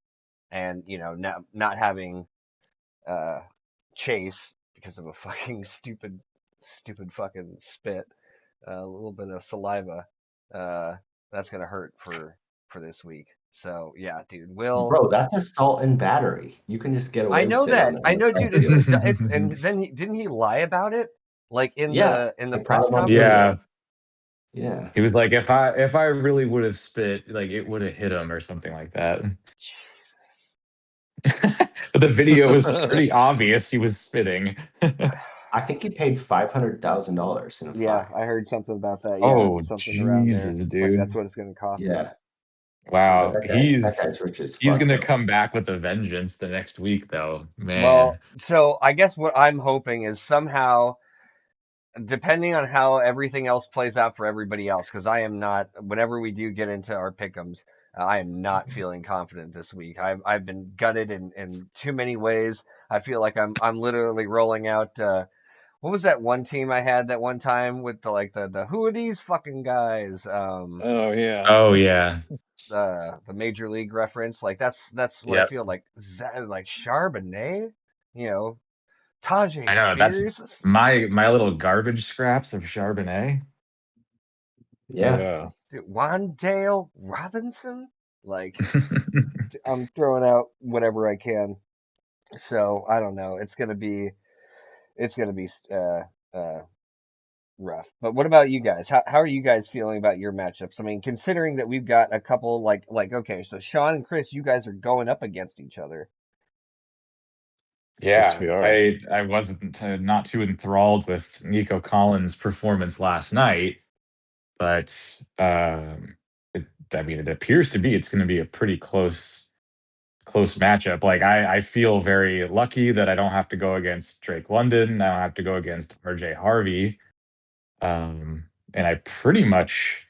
and not having uh Chase because of a fucking stupid fucking spit, a little bit of saliva. Uh, that's gonna hurt for this week. So yeah, dude. Bro, that's assault and battery. You can just get I away know with it on that. I the know, NFL dude. field. And then didn't he lie about it? Like in Yeah, the I caught press him on conference? video. Yeah, Yeah. he was like, if I really would have spit, like it would have hit him or something like that. Jesus. But the video was pretty obvious he was spitting. I think he paid $500,000 in a Yeah, fine. I heard something about that. Yeah, Oh something around there. Jesus, Like that's dude! what it's gonna cost him. Yeah. Yeah, Wow, that he's guy's rich as he's fuck gonna though. come back with a vengeance the next week, though. Well, Man, so I guess what I'm hoping is somehow depending on how everything else plays out for everybody else, because I am not. Whenever we do get into our pick'ems, I am not feeling confident this week. I've been gutted in too many ways. I feel like I'm literally rolling out. What was that one team I had that one time with the who are these fucking guys? Oh yeah. Oh yeah. The major league reference. Like that's what I Yep. feel like. Like Charbonnet, you know, Tajay I know that's Spears, my little garbage scraps of Charbonnet. Yeah. Yeah. Wandale Robinson. Like I'm throwing out whatever I can. So I don't know. It's gonna be rough. But what about you guys? How are you guys feeling about your matchups? I mean, considering that we've got a couple like okay, so Sean and Chris, you guys are going up against each other. Yes, Yeah, we are. I wasn't not too enthralled with Nico Collins' performance last night, but I mean, it appears to be it's going to be a pretty close matchup. Like I feel very lucky that I don't have to go against Drake London. I don't have to go against RJ Harvey. And I pretty much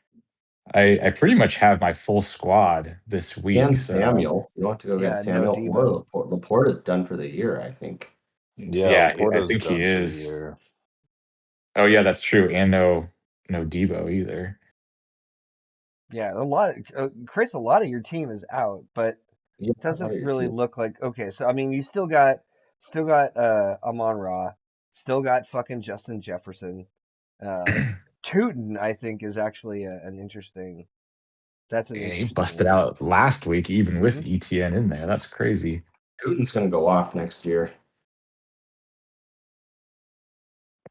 have my full squad this week. And So Samuel. You don't have to go Yeah, against no Samuel or Debo. Laporte. Laporte is done for the year, I think. Yeah, yeah, I Laporta's think he done for the is. year. Oh yeah, that's true. And no Debo either. Yeah, Chris, a lot of your team is out, but Yeah, out doesn't of your really team. look like okay. So I mean, you still got Amon Ra, still got fucking Justin Jefferson. Tootin, I think, is actually an interesting. That's an Yeah, he interesting. busted out last week, even Hmm. with ETN in there. That's crazy. Putin's going to go off next year.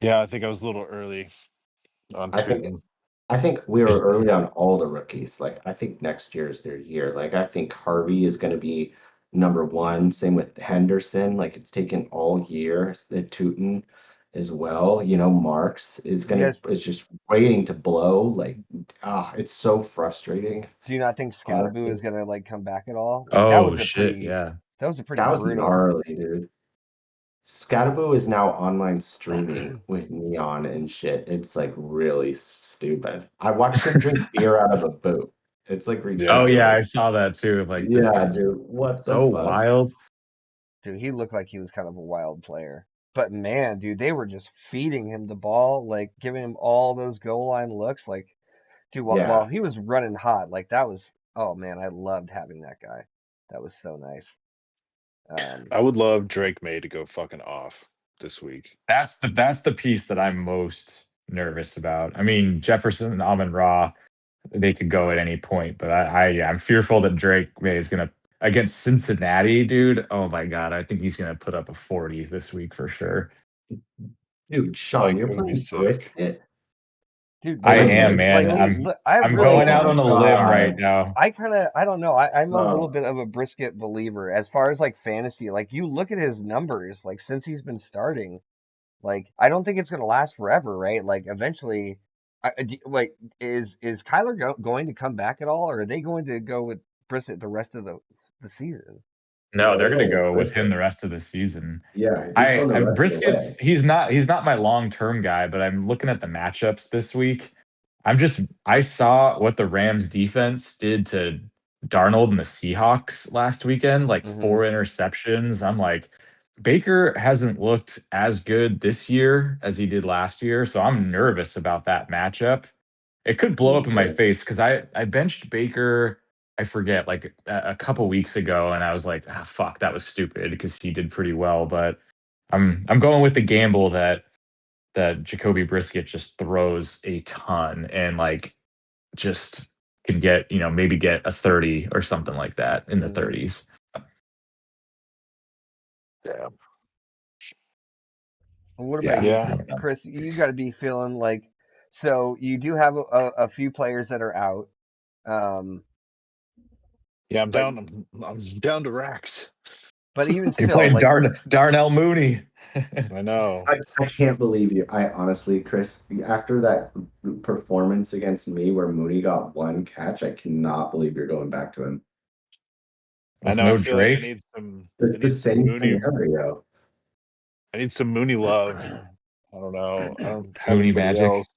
Yeah, I think I was a little early on I think Tootin. I think we were early on all the rookies. Like I think next year is their year. Like I think Harvey is going to be number one. Same with Henderson. Like it's taken all year. The Tootin as well. You know, Marks is You guys, is just waiting to blow. Like it's so frustrating. do you not think Scadaboo Honestly, is gonna like come back at all? Like Oh shit, yeah. that was a pretty that was brutal. gnarly, dude. Scatterboo is now online streaming with Neon and shit. It's like really stupid. I watched him drink beer out of a boot. It's like Oh Yeah. yeah, I ridiculous. saw that too. Like this Yeah, guy's dude. What the so fuck? wild. Dude, he looked like he was kind of a wild player. But man, dude, they were just feeding him the ball, like giving him all those goal line looks. Like, dude, while Yeah. he was running hot, like that was, oh man, I loved having that guy. That was so nice. Um, I would love Drake May to go fucking off this week. That's the piece that I'm most nervous about. I mean, Jefferson and Amon Ra, they could go at any point, but I'm fearful that Drake May is gonna against Cincinnati, dude. Oh my god, I think he's gonna put up a 40 this week for sure. Dude, Sean, Like you're it would be playing sick. brisket? dude, I Like, am, man. dude, I'm look, I I'm really, oh going out my on a limb right God. now. I don't know. I'm a little Oh, bit of a brisket believer as far as like fantasy. Like you look at his numbers, like since he's been starting. Like, I don't think it's gonna last forever, right? Like, eventually, wait, is Kyler going to come back at all, or are they going to go with Brissett the rest of the season? No, no, they're they're gonna going with go with him brisket. the rest of the season. Yeah, he's going the I rest of the way. Brisket's he's not my long term guy, but I'm looking at the matchups this week. I saw what the Rams defense did to Darnold and the Seahawks last weekend, like Hmm. 4 interceptions. I'm like, Baker hasn't looked as good this year as he did last year, so I'm nervous about that matchup. It could blow up Me in my too. face because I benched Baker, I forget, like a couple weeks ago, and I was like, ah, fuck, that was stupid because he did pretty well. But I'm going with the gamble that Jacoby Brisket just throws a ton and like just can get, maybe get a 30 or something like that in the Hmm. 30s. Yeah. What Yeah, about you, Yeah. Chris? You got to be feeling like, so you do have a few players that are out, um, Yeah, I'm but down. I'm down to racks. even you're still, playing like, Darnell Mooney. I know. I can't believe you. I honestly, Chris, after that performance against me where Mooney got one catch, I cannot believe you're going back to him. I With know. I no feel like I Drake. need some. I It's the need some same Mooney. scenario. I need some Mooney love. I don't know. I don't have Mooney anybody Magic. else.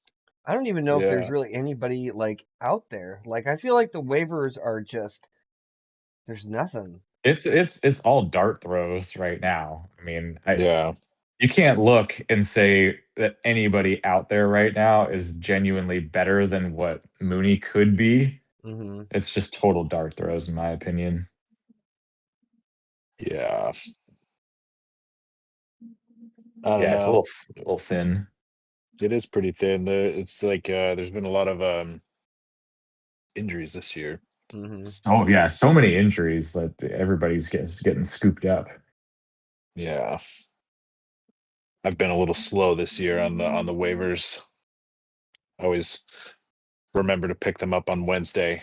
I don't even know if there's Yeah. really anybody like out there. Like I feel like the waivers are just there's nothing. It's all dart throws right now. I mean, Yeah. you can't look and say that anybody out there right now is genuinely better than what Mooney could be. Hmm. It's just total dart throws, in my opinion. Yeah. I don't Yeah, it's a know. little thin. It is pretty thin. It's like there's been a lot of injuries this year. Hmm. So yeah, so many injuries that everybody's getting scooped up. Yeah. I've been a little slow this year on the waivers. I always remember to pick them up on Wednesday.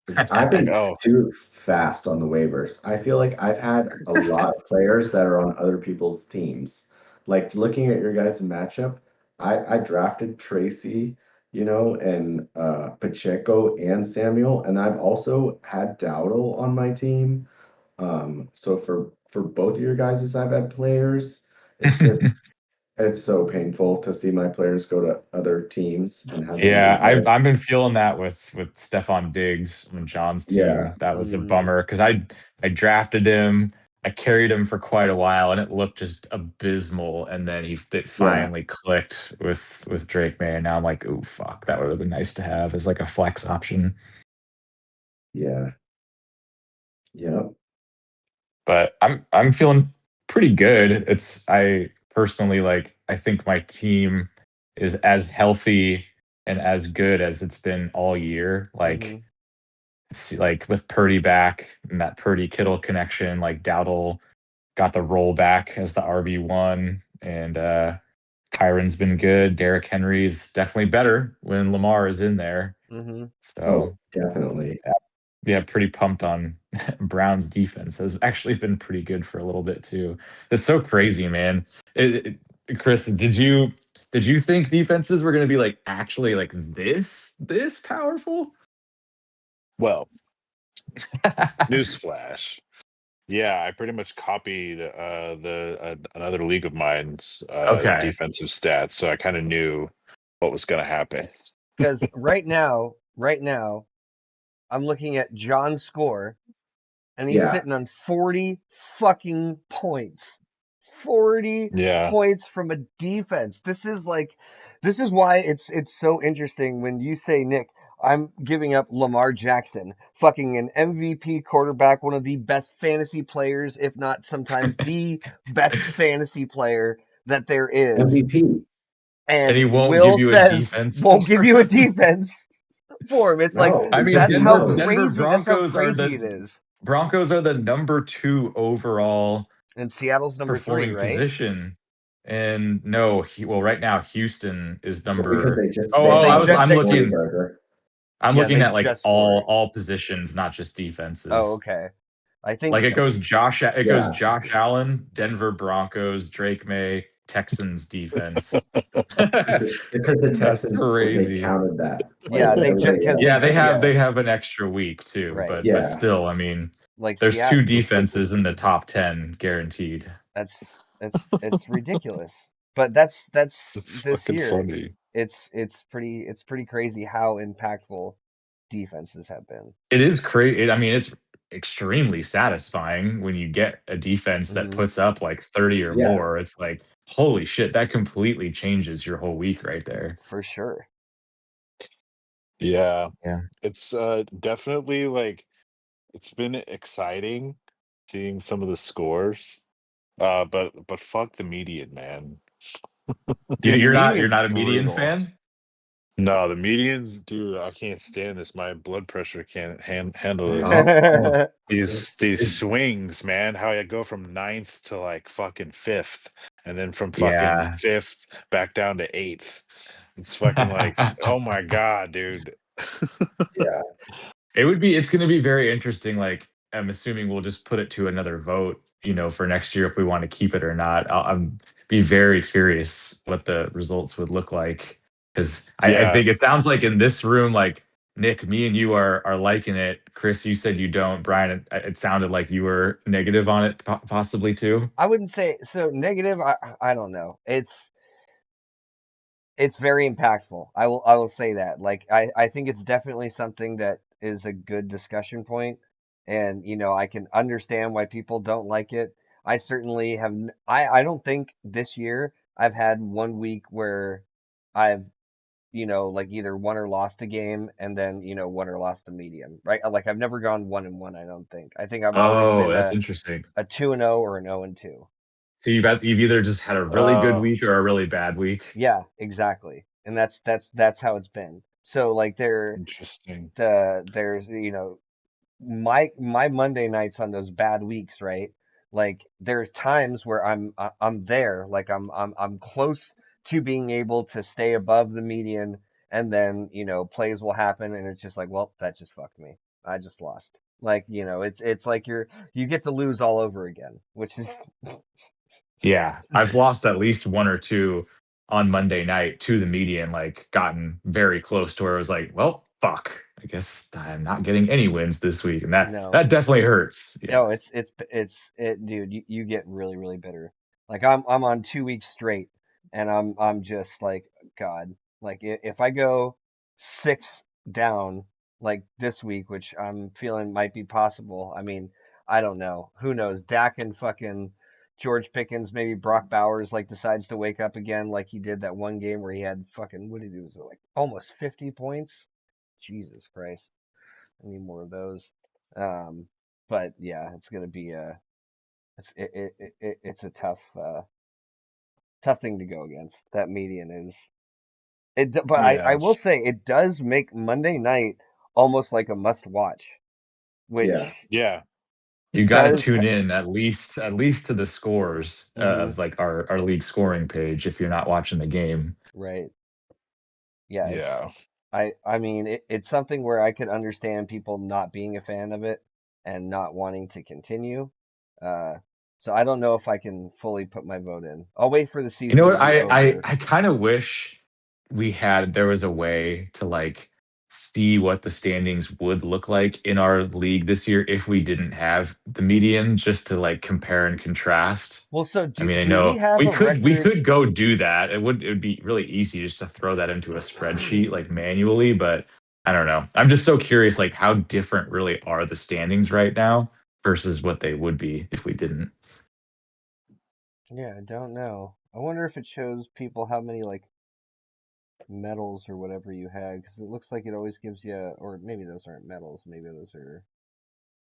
I've Like, been oh, too fast on the waivers. I feel like I've had a lot of players that are on other people's teams. Like looking at your guys' matchup, I drafted Tracy, and Pacheco and Samuel, and I've also had Dowdle on my team. So for both of your guys' I've had players. It's just it's so painful to see my players go to other teams and have them do Yeah, I've better. I've been feeling that with Stefan Diggs on John's Yeah, team. That was a Hmm. bummer because I drafted him, I carried him for quite a while, and it looked just abysmal. And then it yeah, finally clicked with Drake May, and now I'm like, oh fuck, that would have been nice to have as like a flex option. yeah, yeah. But I'm feeling pretty good. I personally like I think my team is as healthy and as good as it's been all year. Hmm. Like with Purdy back and that Purdy Kittle connection, like Dowdle got the roll back as the RB1, and Kyron's been good. Derrick Henry's definitely better when Lamar is in there. Hmm. So Oh, definitely. yeah, pretty pumped on Brown's defense. Has actually been pretty good for a little bit too. It's so crazy, man. Chris, did you think defenses were going to be like actually like this powerful? well, newsflash. Yeah, I pretty much copied the another league of mine's Okay. defensive stats, so I kind of knew what was going to happen. Because right now, I'm looking at John's score, and he's Yeah. sitting on 40 fucking points. 40 Yeah, points from a defense. This is why it's so interesting when you say, Nick, I'm giving up Lamar Jackson, fucking an MVP quarterback, one of the best fantasy players, if not sometimes the best fantasy player that there is. MVP. And And he won't give Will you a says defense won't give for you a him. defense for him. It's like No, I mean, because that's he how knows. Denver crazy Broncos are it is. the number 2 overall And Seattle's number 3, performing right? position. And no, well, right now Houston is Well, because number. they just Oh, they They got just I'm they looking. Schwarzenegger. I'm Yeah, looking they at like just scored it. all positions, not just Oh, defenses. okay. I think Like it goes Yeah, Josh Allen, Denver Broncos, Drake May, Texans defense. because the That's Texans they crazy. counted that like yeah, they just everybody because they else. Yeah, just yeah, they have an extra week too, right. but Yeah, still, I mean, Like there's two Seattle, defenses in the top 10 guaranteed. that's it's ridiculous. But that's it's this fucking year. funny. It's pretty crazy how impactful defenses have been. It is crazy. I mean, it's extremely satisfying when you get a defense that Hmm. puts up like 30 or yeah. more. It's like, holy shit, that completely changes your whole week right there. For sure. Yeah, Yeah. it's definitely like it's been exciting seeing some of the scores. But fuck the median, man. Dude, the You're median's not a median brutal. fan? No, the medians, dude, I can't stand this. My blood pressure can't handle this. Oh, These it- swings, man. How I go from ninth to like fucking fifth, and then from fucking Yeah. fifth back down to eighth. It's fucking like, oh my god, dude. yeah. It's going to be very interesting. Like, I'm assuming we'll just put it to another vote, for next year if we want to keep it or not. I'm be very curious what the results would look like because I Yeah, think it sounds like in this room, like Nick, me and you are liking it. Chris, you said you don't. Brian, it sounded like you were negative on it, possibly too. I wouldn't say so negative. I don't know. It's very impactful. I will say that. Like I think it's definitely something that is a good discussion point, and I can understand why people don't like it. I certainly have. I don't think this year I've had one week where I've like either won or lost a game, and then won or lost a medium, right? Like I've never gone 1-1. I don't think. I think I've always Oh, been that's a interesting. 2-0 or an 0-2. So you've either just had a really good Oh, week or a really bad week. Yeah, exactly. And that's how it's been. So like Interesting. there's my Monday nights on those bad weeks, right? Like there's times where I'm there, like I'm close to being able to stay above the median, and then plays will happen and it's just like, well, that just fucked me. I just lost. Like, it's like you get to lose all over again, which is Yeah, I've lost at least one or two on Monday night to the median, like gotten very close to where it was like, well, fuck. I guess I'm not getting any wins this week, and that no. that definitely hurts. Yeah. No, dude, you get really, really bitter. Like I'm on 2 weeks straight, and I'm just like, God, like if I go 6 down like this week, which I'm feeling might be possible. I mean, I don't know. Who knows? Dak and fucking George Pickens, maybe Brock Bowers like decides to wake up again like he did that one game where he had fucking, what did he do? Was it like almost 50 points? Jesus Christ. I need more of those. Um, but yeah, it's gonna be it's a tough thing to go against. That median is but I Yeah. will say it does make Monday night almost like a must watch, which yeah. Yeah. You got to does. tune in at least to the scores Hmm. of like our league scoring page if you're not watching the game. Right. Yeah, Yeah. I mean it's something where I could understand people not being a fan of it and not wanting to continue. Uh, so I don't know if I can fully put my vote in. I'll wait for the You know season to what? be over. I kind of wish there was a way to like see what the standings would look like in our league this year if we didn't have the median, just to like compare and contrast. Well, so I do mean, I do we know have we a record? could go do that. It would be really easy just to throw that into a spreadsheet like manually, but I don't know. I'm just so curious like how different really are the standings right now versus what they would be if we didn't. Yeah, I don't know. I wonder if it shows people how many like medals or whatever you had, because it looks like it always gives you, or maybe those aren't medals, maybe those are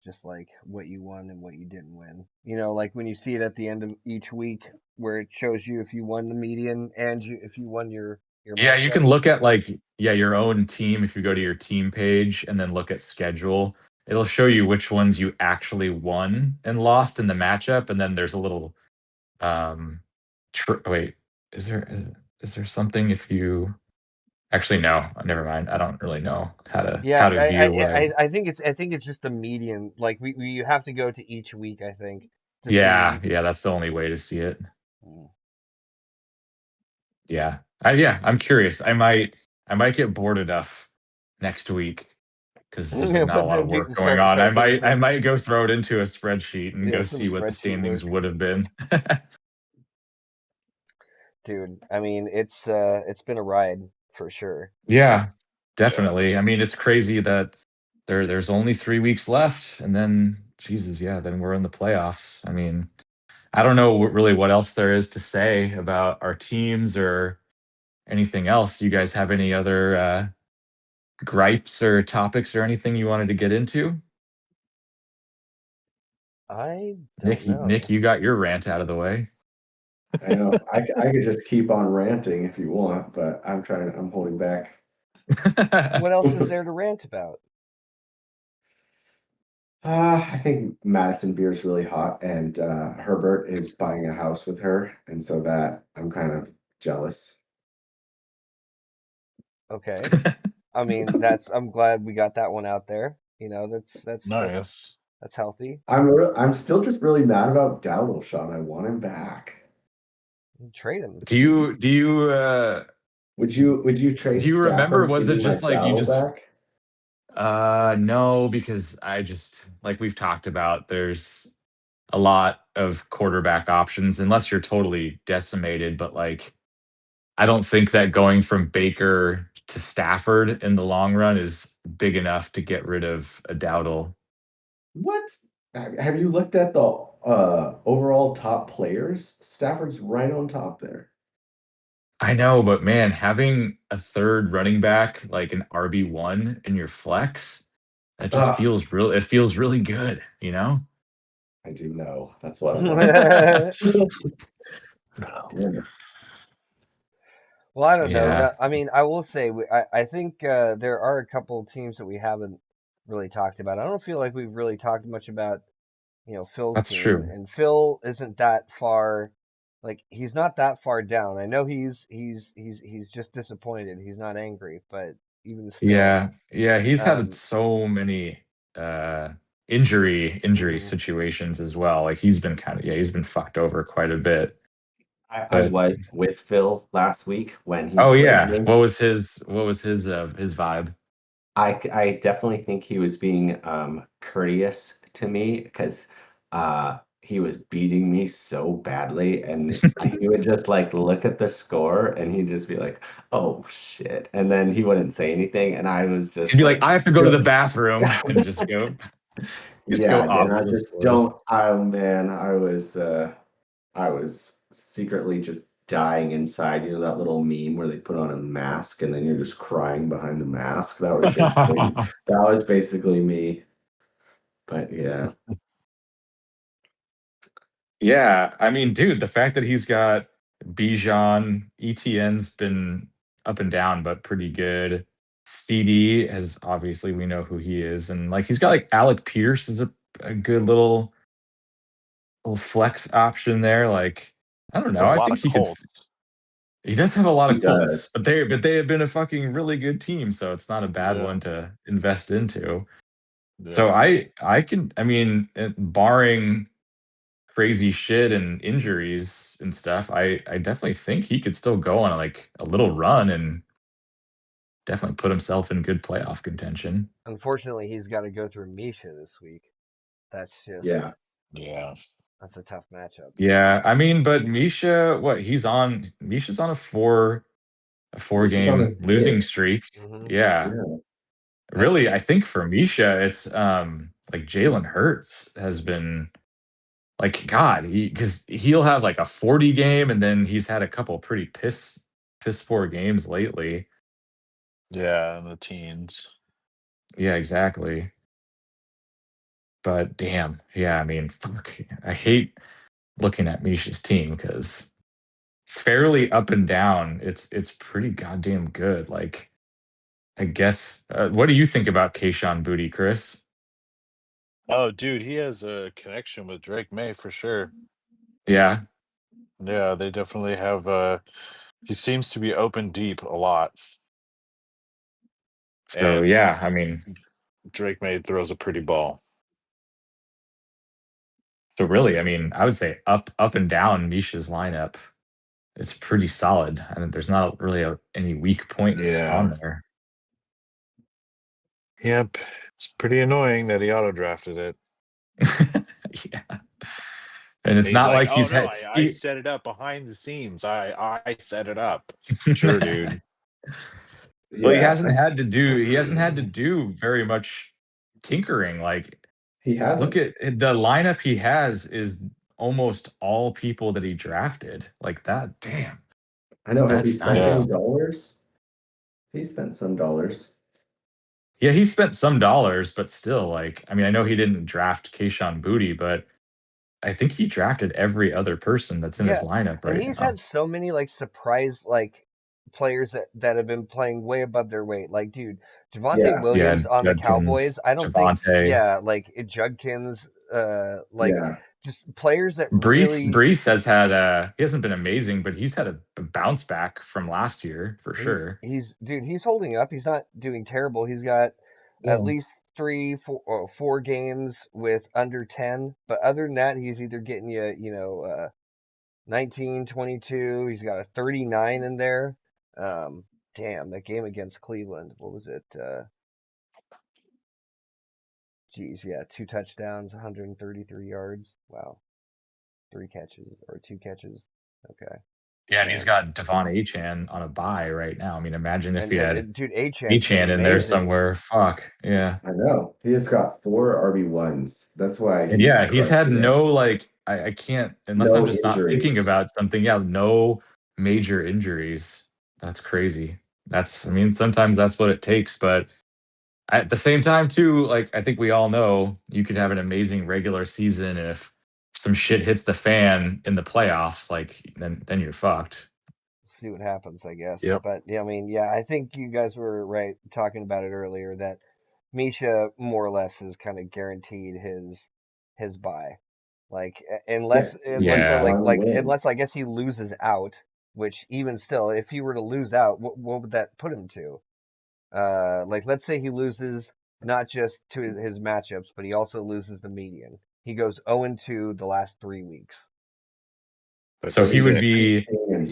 just like what you won and what you didn't win. Like when you see it at the end of each week, where it shows you if you won the median and if you won your Yeah, you matchup. can look at like your own team if you go to your team page and then look at schedule. It'll show you which ones you actually won and lost in the matchup, and then there's a little um wait, is there something if you actually no, never mind. I don't really know Yeah, how to view what I I think it's just the median. Like you have to go to each week, I think, to yeah, see. yeah, that's the only way to see it. Mm. Yeah. I'm curious. I might get bored enough next week because there's not a lot of work going on. Start doing I some might go throw it into a spreadsheet and go some see what the spreadsheet standings work. would have been. Dude, I mean, it's been a ride for sure. Yeah, Yeah. definitely. I mean, it's crazy that there's only 3 weeks left, and then Jesus, yeah, then we're in the playoffs. I mean, I don't know really what else there is to say about our teams or anything else. You guys have any other gripes or topics or anything you wanted to get into? I don't Nick, know. you got your rant out of the way. I know. I could just keep on ranting if you want, but I'm holding back. What else is there to rant about? I think Madison Beer is really hot, and Herbert is buying a house with her, and so that I'm kind of jealous. Okay. I mean, I'm glad we got that one out there. Nice. That's healthy. I'm still just really mad about Dowdle, Sean. I want him back. Trade him. Do you Would you do trade you remember Stafford for was it me just like like you Dowdle just back? No, because I just like we've talked about, there's a lot of quarterback options unless you're totally decimated, but like I don't think that going from Baker to Stafford in the long run is big enough to get rid of a Dowdle. What? Have you looked at the overall top players? Stafford's right on top there. I know, but man, having a third running back like an RB1 in your flex, that just Ah, feels real. It feels really good, you know? I do know. That's what I want. Damn it. Well, I don't know. Yeah, I mean, I will say, I think there are a couple of teams that we haven't really talked about. I don't feel like we've really talked much about, Phil's that's team, true. and Phil isn't that far, like he's not that far down. I know he's just disappointed. He's not angry, but even still, Yeah, yeah, he's had um, so many uh injury mhm. situations as well. Like he's been kind of yeah, he's been fucked over quite a bit. I But was with Phil last week when he oh played yeah, me. what was his vibe? I definitely think he was being courteous to me because he was beating me so badly, and he would just like look at the score and he'd just be like, "Oh shit," and then he wouldn't say anything, and I was He'd just be like, like, I have to go to the "Go." bathroom and just go Yeah, and off I of the just scores. don't. Oh man, I was secretly just dying inside. You know that little meme where they put on a mask and then you're just crying behind the mask? That was basically me. But yeah. Yeah, I mean, dude, the fact that he's got Bijan, ETN's been up and down, but pretty good. CD has obviously we know who he is, and like he's got like Alec Pierce is a good little flex option there. Like I don't A know, I lot think of Colts. he does have a lot He of Colts, does. but they have been a fucking really good team, so it's not a bad Yeah, one to invest into. So yeah. I mean, barring crazy shit and injuries and stuff, I definitely think he could still go on like a little run and definitely put himself in good playoff contention. Unfortunately, he's got to go through Misha this week. That's just Yeah. Yeah. that's a tough matchup. Yeah, I mean, but Misha, what Misha's on a four He's just on game his losing dick. streak. Hmm. Yeah. Yeah. That Really, I think for Misha, it's like Jalen Hurts has been like God, he because he'll have like a 40 game and then he's had a couple pretty piss poor games lately. Yeah, in the teens. Yeah, exactly. But damn, yeah, I mean, fuck. I hate looking at Misha's team because fairly up and down, it's pretty goddamn good. Like, I guess what do you think about Kayshawn Booty, Chris? Oh, dude, he has a connection with Drake May for sure. Yeah. Yeah, they definitely have he seems to be open deep a lot. So And yeah, I mean, Drake May throws a pretty ball. so really, I mean, I would say up and down Misha's lineup. It's pretty solid. I mean, there's not really any weak points Yeah. on there. Yep. It's pretty annoying that he auto drafted it. Yeah. And And it's he's not like, like "Oh he's no, had I he set it up behind the scenes. I set it up." Sure, dude. well, he Yeah. hasn't had to do he hasn't had to do very much tinkering. Like He look hasn't. at the lineup he has is almost all people that he drafted. Like that, damn. I know. Has he That's spent any Yeah. nice. dollars? He spent some dollars. Yeah, he spent some dollars, but still, like, I mean, I know he didn't draft Kayshawn Booty, but I think he drafted every other person that's in his Yeah, lineup and right he's now. had so many like surprise like players that have been playing way above their weight. Like, dude, Javante Yeah. Williams Yeah, on the Cowboys. Judkins, I don't think, Javante, yeah, like Judkins, like Yeah. just players that Brees. really Brees has had he hasn't been amazing, but he's had a bounce back from last year for sure. he's dude, he's holding up. He's not doing terrible. He's got at Yeah. least four games with under 10, but other than that, he's either getting you, 19, 22. He's got a 39 in there. Damn, that game against Cleveland. What was it? Geez, yeah, 2 touchdowns, 133 yards. Wow, 3 catches or 2 catches. Okay, Yeah, and he's man. got Devon Achan on a bye right now. I mean, imagine if he had And dude, Achan's been Achan in there amazing. somewhere. Fuck yeah. I know. He has got 4 RB1s. That's why And he's yeah, he's had crushing it. no like I can't unless I'm No just not thinking injuries. about something. Yeah, no major injuries. That's crazy. I mean, sometimes that's what it takes, but at the same time too, like I think we all know you could have an amazing regular season and if some shit hits the fan in the playoffs, like then you're fucked. See what happens, I guess. Yep. But yeah, I mean, yeah, I think you guys were right talking about it earlier that Misha more or less has kind of guaranteed his bye. Like Yeah, he unless needs Yeah. one win unless I guess he loses out, which even still, if he were to lose out, what would that put him to? Like let's say he loses not just to his matchups, but he also loses the median. He goes 0-2 the last 3 weeks. That's So So he goes six.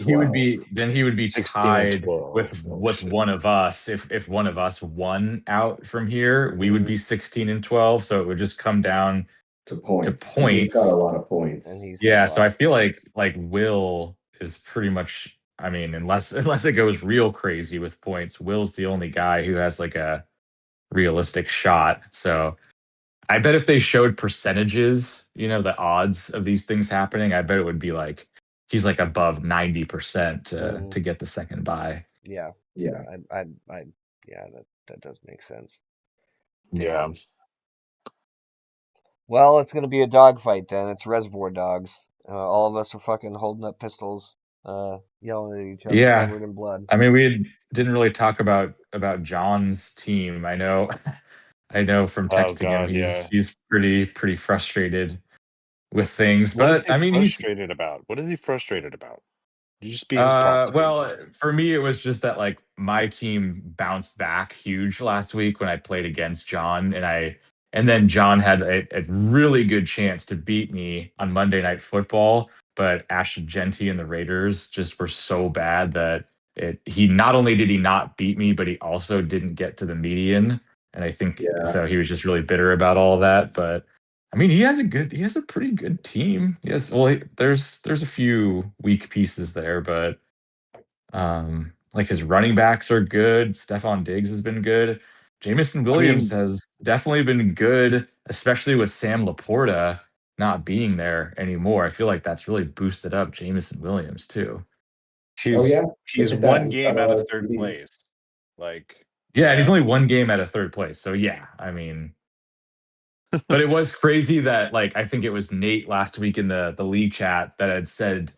he would 16-12. be then he would be 16 and tied 12. Oh with shit. one of us. If one of us won out from here, we would Hmm. be 16 and 12. So it would just come down To to points, and he's got a points. lot of And points. he's got a Yeah, so I lot. feel like Will is pretty much I mean, unless it goes real crazy with points, Will's the only guy who has like a realistic shot. So I bet if they showed percentages, the odds of these things happening, I bet it would be like he's like above 90% Hmm. to get the second buy. Yeah, Yeah, I yeah, that does make sense. Yeah. Damn. Well, it's gonna be a dogfight then. It's Reservoir Dogs. All of us are fucking holding up pistols, yelling at each other, Yeah. covered in blood. I mean, didn't really talk about John's team. I know I know from Oh texting him god, yeah. he's pretty frustrated with things, What is but he I mean he's frustrated about? What is he frustrated about? You just be his proxy. Well, for me, it was just that like my team bounced back huge last week when I played against John, and then John had a really good chance to beat me on Monday Night Football, but Ashton Genty and the Raiders just were so bad that he not only did he not beat me, but he also didn't get to the median, and I think yeah. so he was just really bitter about all of that, but. I mean, he has a pretty good team. Yes, well, there's a few weak pieces there, but like his running backs are good. Stephon Diggs has been good. Jamison I Williams mean, has definitely been good, especially with Sam Laporta not being there anymore. I feel like that's really boosted up Jamison Williams too. oh He's yeah, look he's at that. one He's got game a out lot of of third TDs. place. Like, Yeah, and he's yeah. only one game out of third place. So yeah, I mean, but it was crazy that like I think it was Nate last week in the league chat that had said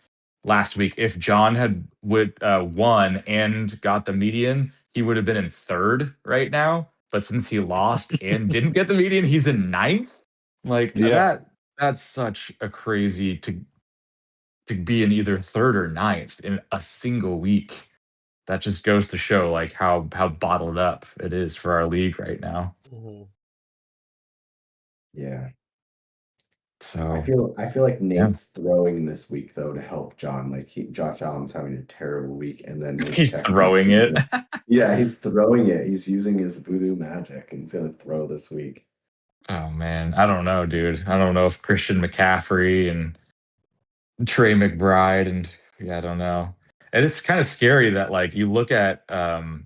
last week if John had would won and got the median, he would have been in third right now. But since he lost and didn't get the median, he's in ninth. Like Yeah. that's such a crazy to be in either third or ninth in a single week. That just goes to show like how bottled up it is for our league right now. Hmm. Yeah. I So feel I feel like yeah. Nate's throwing this week though to help John. Like Josh Allen's having a terrible week, and then Nate He's McCaffrey is throwing it. using. Yeah, he's throwing it. He's using his voodoo magic, and he's gonna throw this week. Oh man, I don't know, dude. I don't know if Christian McCaffrey and Trey McBride and yeah, I don't know. And it's kind of scary that like you look at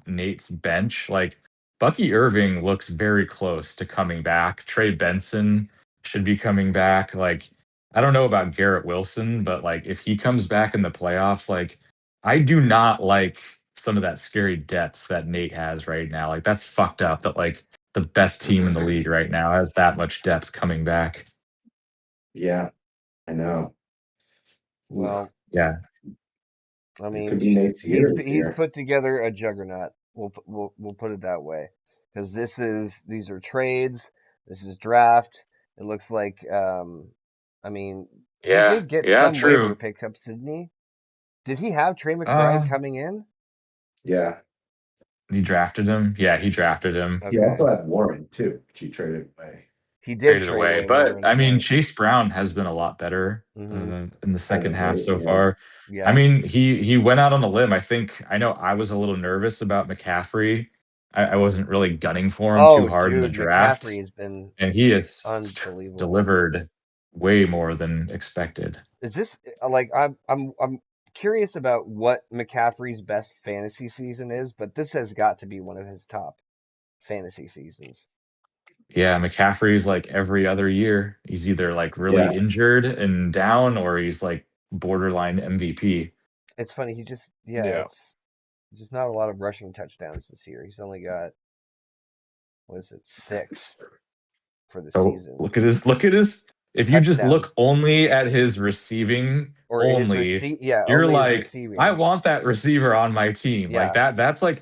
Nate's bench, like Bucky Irving looks very close to coming back. Trey Benson should be coming back. Like I don't know about Garrett Wilson, but like if he comes back in the playoffs, like I do not like some of that scary depth that Nate has right now. Like that's fucked up that like the best team in the league right now has that much depth coming back. Yeah, I know. Oof. Well, Yeah. I It mean, could be Nate's year this he's year. put together a juggernaut. We'll put it that way, because these are trades. This is draft. It looks like I mean, he Yeah. did get Yeah, some waiver true. pickups, didn't he? Did he have Trey McBride Uh coming in? Yeah. he drafted him. Yeah, he drafted him. He Okay, also had Warren too, which he traded away. he did Traded trade away. away But Warren. I mean, Right. Chase Brown has been a lot better Mm-hmm. in the As second of half late, so yeah. far. I Yeah. mean, he went out on a limb. I think I know I was a little nervous about McCaffrey I wasn't really gunning for him too Oh, hard in the dude, McCaffrey draft, has been and he has unbelievable. delivered way more than expected. Is this like I'm curious about what McCaffrey's best fantasy season is, but this has got to be one of his top fantasy seasons. Yeah, McCaffrey's like every other year. He's either like Yeah. really injured and down, or he's like borderline MVP. It's funny, Yeah. it's just not a lot of rushing touchdowns this year. He's only got, what is it, 6 for the Oh, season. look at his. If you just Touchdown. look only at his receiving Or his only, only you're his like, I receiving. want that receiver on my team. Like Yeah. that's like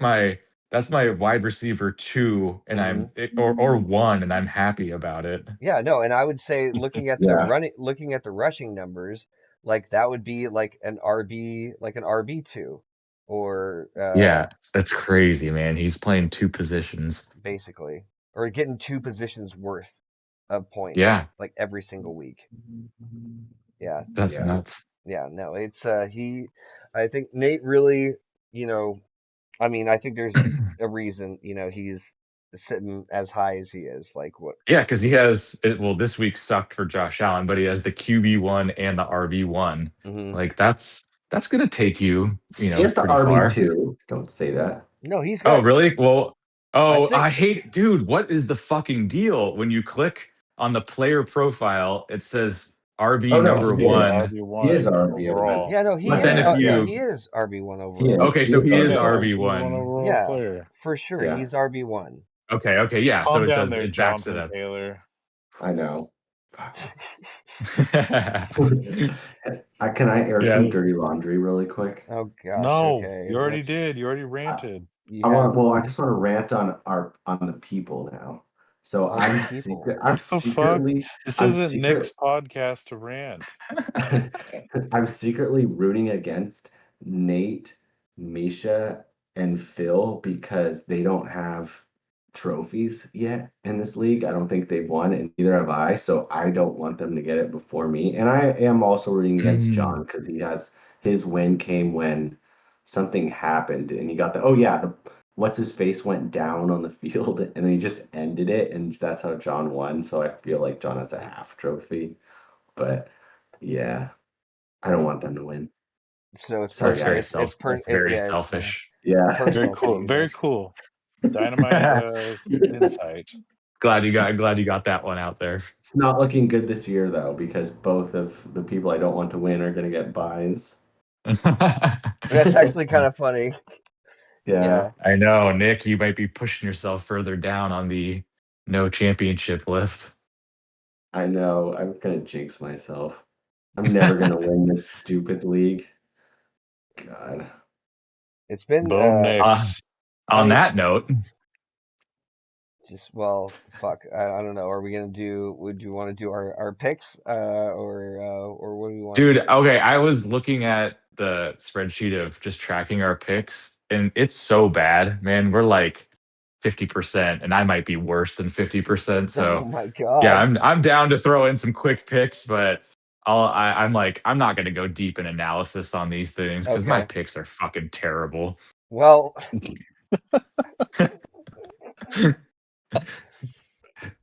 that's my wide receiver 2, and Hmm. or 1, and I'm happy about it. Yeah, no, and I would say Yeah. looking at the rushing numbers, like that would be like an RB2 or Yeah, that's crazy, man. He's playing 2 positions. basically, or getting 2 positions worth of points Yeah, like every single week. Yeah. that's Yeah. nuts. Yeah, no, it's I think Nate really, I mean, I think there's a reason, he's sitting as high as he is. Like what? Yeah, because he has well, this week sucked for Josh Allen, but he has the QB1 and the RB1. Hmm. Like that's gonna take you, He has the pretty far. RB2. Don't say that. No, he's Oh, got, really? Well, I oh, think, I hate, dude. What is the fucking deal when you click on the player profile? It says RB Oh no, It number he says is. one. He is RB1 RB1. overall. yeah, no, But then if Yeah. he you, is RB1 He overall. is. okay, He so is he is Yeah, RB1. he's the one RB1. overall Yeah, player. for sure, Yeah. he's RB1. Okay, yeah. So Calm it down does. there, It backs it Jonathan up. Taylor. I know. Can I air Yeah. some dirty laundry really quick? Oh gosh, No, okay, you already let's. did. You already I, ranted. You have I just want to rant on the people now. So on the people. What the fuck? This I'm isn't secret Nick's podcast to rant. I'm secretly rooting against Nate, Misha, and Phil because they don't have trophies yet in this league. I don't think they've won, and neither have I. So I don't want them to get it before me. And I am also rooting against Mm. John because his win came when something happened, and he got the oh yeah the what's his face went down on the field, and then he just ended it, and that's how John won. So I feel like John has a half trophy, but. Yeah, I don't want them to win. So Sorry, guys. it's Very yeah, it's selfish. Yeah. Very personal to cool. you, Very Nick. cool. Dynamite insight. Glad you got that one out there. It's not looking good this year, though, because both of the people I don't want to win are going to get buys. That's actually kind of funny. Yeah, Yeah. I know, Nick, you might be pushing yourself further down on the no championship list. I know. I'm going to jinx myself. I'm never going to win this stupid league. God. It's been Boom Uh, Knicks. I on mean, that note, well, fuck. I don't know. Are we gonna do? Would you want to do our picks, or what do we want to dude, do? okay, I was looking at the spreadsheet of just tracking our picks, and it's so bad, man. We're like 50%, and I might be worse than 50%. Oh So my yeah, god. I'm down to throw in some quick picks, but I'm like, I'm not gonna go deep in analysis on these things because my Okay. picks are fucking terrible. Well,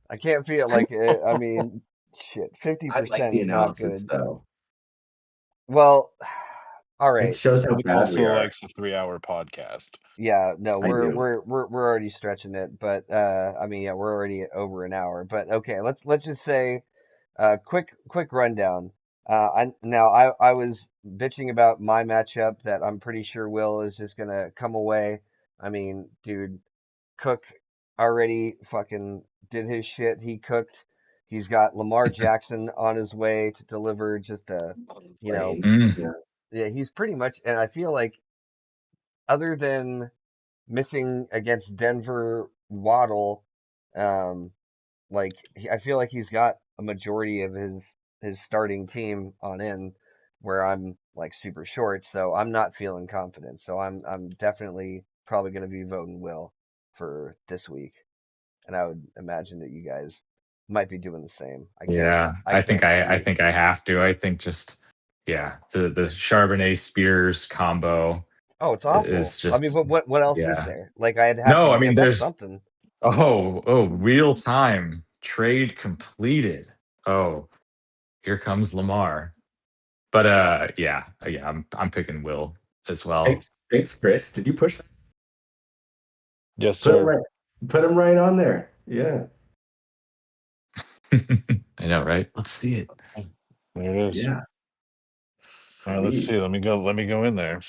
I can't feel like it. I mean, shit. fifty I like percent the is not analysis, good. though. Well, all It right. shows how Nick bad we also are. likes a 3-hour podcast. Yeah, no, I do. we're already stretching it, but I mean, yeah, we're already over an hour. But okay, let's just say quick rundown. I was bitching about my matchup that I'm pretty sure Will is just gonna come away. I mean, dude, Cook already fucking did his shit. He cooked. He's got Lamar Jackson on his way to deliver just a, you know, Playing. Mm. Yeah. yeah, he's pretty much, and I feel like other than missing against Denver Waddle, um, like I feel like he's got a majority of his starting team on in where I'm like super short, so I'm not feeling confident. So I'm definitely probably going to be voting Will for this week, and I would imagine that you guys might be doing the same. Yeah, I can't I see. think I have to. I think just yeah, the Charbonnet Spears combo. Oh, it's awful. It's I mean, just but what else is yeah. there? Like I'd have to No, I mean look up there's something. real time trade completed. Oh, here comes Lamar. But yeah, I'm picking Will as well. Thanks, Chris. Did you push that? Yes, Put him sir. right. Put him right on there. Yeah. I know, right? Let's see it. There it is. Yeah. All right, let's Sweet. see. Let me go. Let me go in there.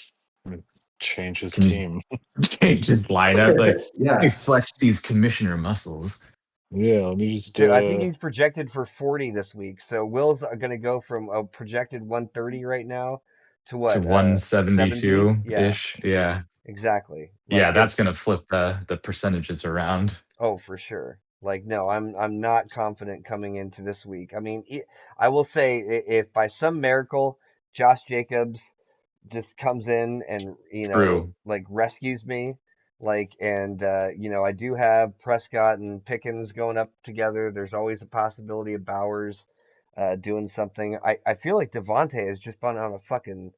Let me change his Can you team. change his lineup? Like, let me Yeah. flex these commissioner muscles Yeah, let me just Dude, I think he's projected for 40 this week. So Will's going to go from a projected 130 right now to to what? 70? 172 Yeah, ish. Yeah. exactly. Yeah, Like that's it's gonna flip the percentages around. oh, for sure. Like no, I'm not confident coming into this week. I mean, I will say if by some miracle Josh Jacobs just comes in and True. like rescues me, like and I do have Prescott and Pickens going up together. There's always a possibility of Bowers doing something. I feel like Devontae has just been on a fucking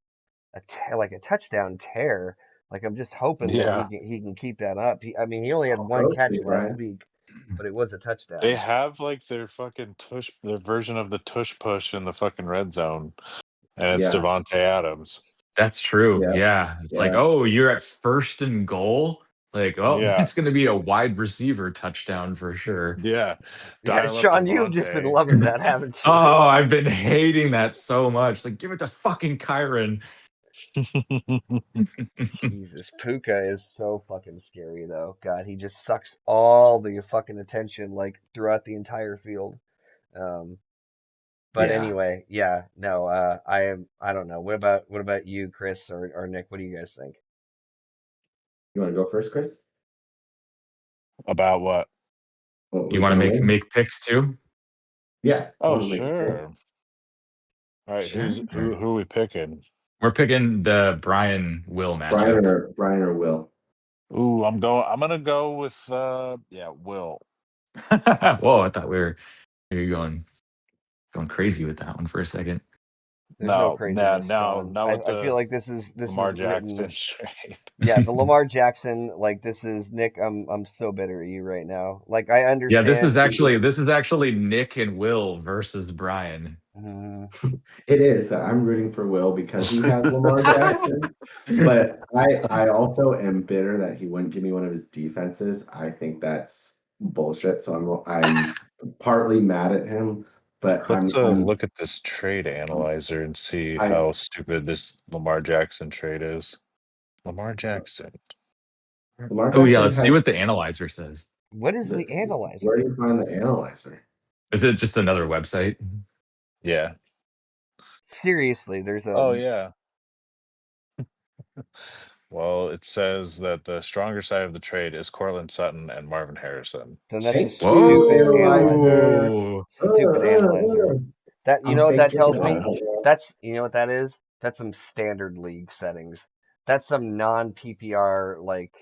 like a touchdown tear. Like I'm just hoping that yeah. he can keep that up. I mean, he only had one Coach catch me, last Brian. week, but it was a They touchdown. have like their fucking their version of the tush push in the fucking red zone, and it's Yeah. Devontae Adams. That's true. Yeah. Yeah. It's like, Yeah. oh, you're at first and goal. Like, oh, Yeah, it's gonna be a wide receiver touchdown for sure. yeah. Yeah, Dial up Sean, you've just been Devontae. loving that, haven't you? Oh, I've been hating that so much. Like, give it to fucking Kyron. Jesus, Puka is so fucking scary though. God, he just sucks all the fucking attention like throughout the entire field. Um, but Yeah. anyway, yeah, no, I don't know. What about you, Chris or Nick? What do you guys think? You want to go first, Chris? About what? What You was want to gonna make win? make picks too? Yeah. I Oh, want to make it cool. sure. All right, Sure. who are we picking? We're picking the Brian Will matchup. Brian or Will. Ooh, I'm gonna go with yeah, Will. Whoa, I thought we were maybe going crazy with that one for a second. There's no No, nah, craziness, now Sean. now with I feel the like this is Lamar Jackson written. trade. Yeah, the Lamar Jackson, like this is Nick. I'm so bitter at you right now. Like I Yeah, this is understand. actually Nick and Will versus Brian. Mm, It is. I'm rooting for Will because he has Lamar Jackson. But I also am bitter that he wouldn't give me one of his defenses. I think that's bullshit. So I'm partly mad at him, but Let's look at this trade analyzer and see I how stupid this Lamar Jackson trade is. Lamar Jackson. Lamar Oh yeah, Jackson let's see has what the analyzer says. what is the the analyzer? where do you find the analyzer? Is it just another website? Yeah. Seriously, there's a Oh yeah. Well, it says that the stronger side of the trade is Cortland Sutton and Marvin Harrison. then that's a Thank you, stupid analyzer. analyzer. Whoa. Stupid analyzer. Uh. That you I'm know what that faking tells me? it. That's you know what that is? That's some standard league settings. That's some non PPR like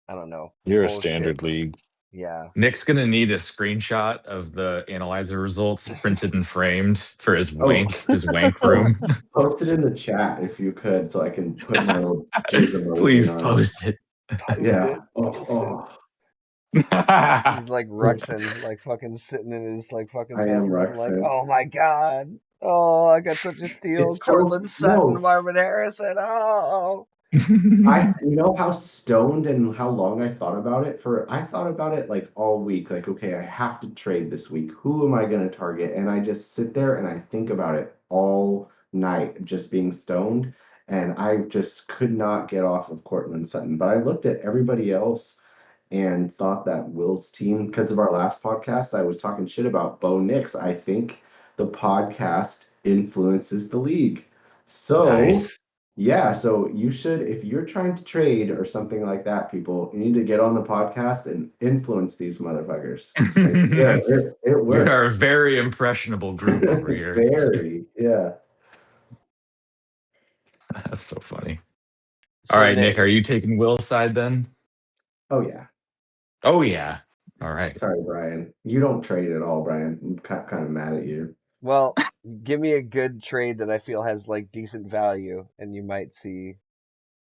I don't know You're a bullshit. standard league. Yeah. Nick's gonna need a screenshot of the analyzer results printed and framed for Oh, his wank post, room. post it in the chat if you could, so I can put my little jizz emoji Please on it. post it. Post Yeah. it. Oh, He's like oh. Ruxin, like fucking sitting in his like fucking I am bedroom, like, Rexon. oh my god, oh I got such a steal, It's so Cortland Sutton, no. Marvin Harrison, oh. You know how stoned and how long I thought about it for. I thought about it like all week. Like, okay, I have to trade this week. Who am I going to target? And I just sit there and I think about it all night, just being stoned. And I just could not get off of Cortland Sutton. But I looked at everybody else and thought that Will's team, because of our last podcast, I was talking shit about Bo Nix. I think the podcast influences the league. So, Nice. yeah, so you should, if you're trying to trade or something like that, people, you need to get on the podcast and influence these motherfuckers. I swear, it You are a works. very impressionable group over here. Very, yeah. That's so funny. All So right, Nick, are Nick, you taking Will's side then? Oh, yeah. Oh yeah. All right. Sorry, Brian. You don't trade at all, Brian. I'm kind of mad at you. well, give me a good trade that I feel has like decent value, and you might see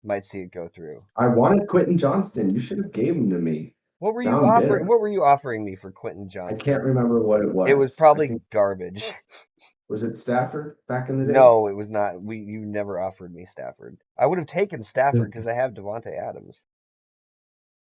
Might see it go through. I wanted Quentin Johnston. You should have gave him to me. What were Now you I'm offering? bitter. What were you offering me for Quentin I can't Johnston? remember what it It was was. I probably think garbage. was it Stafford back in the day? No, it was not. You never offered me Stafford. I would have taken Stafford because I have Devontae Adams.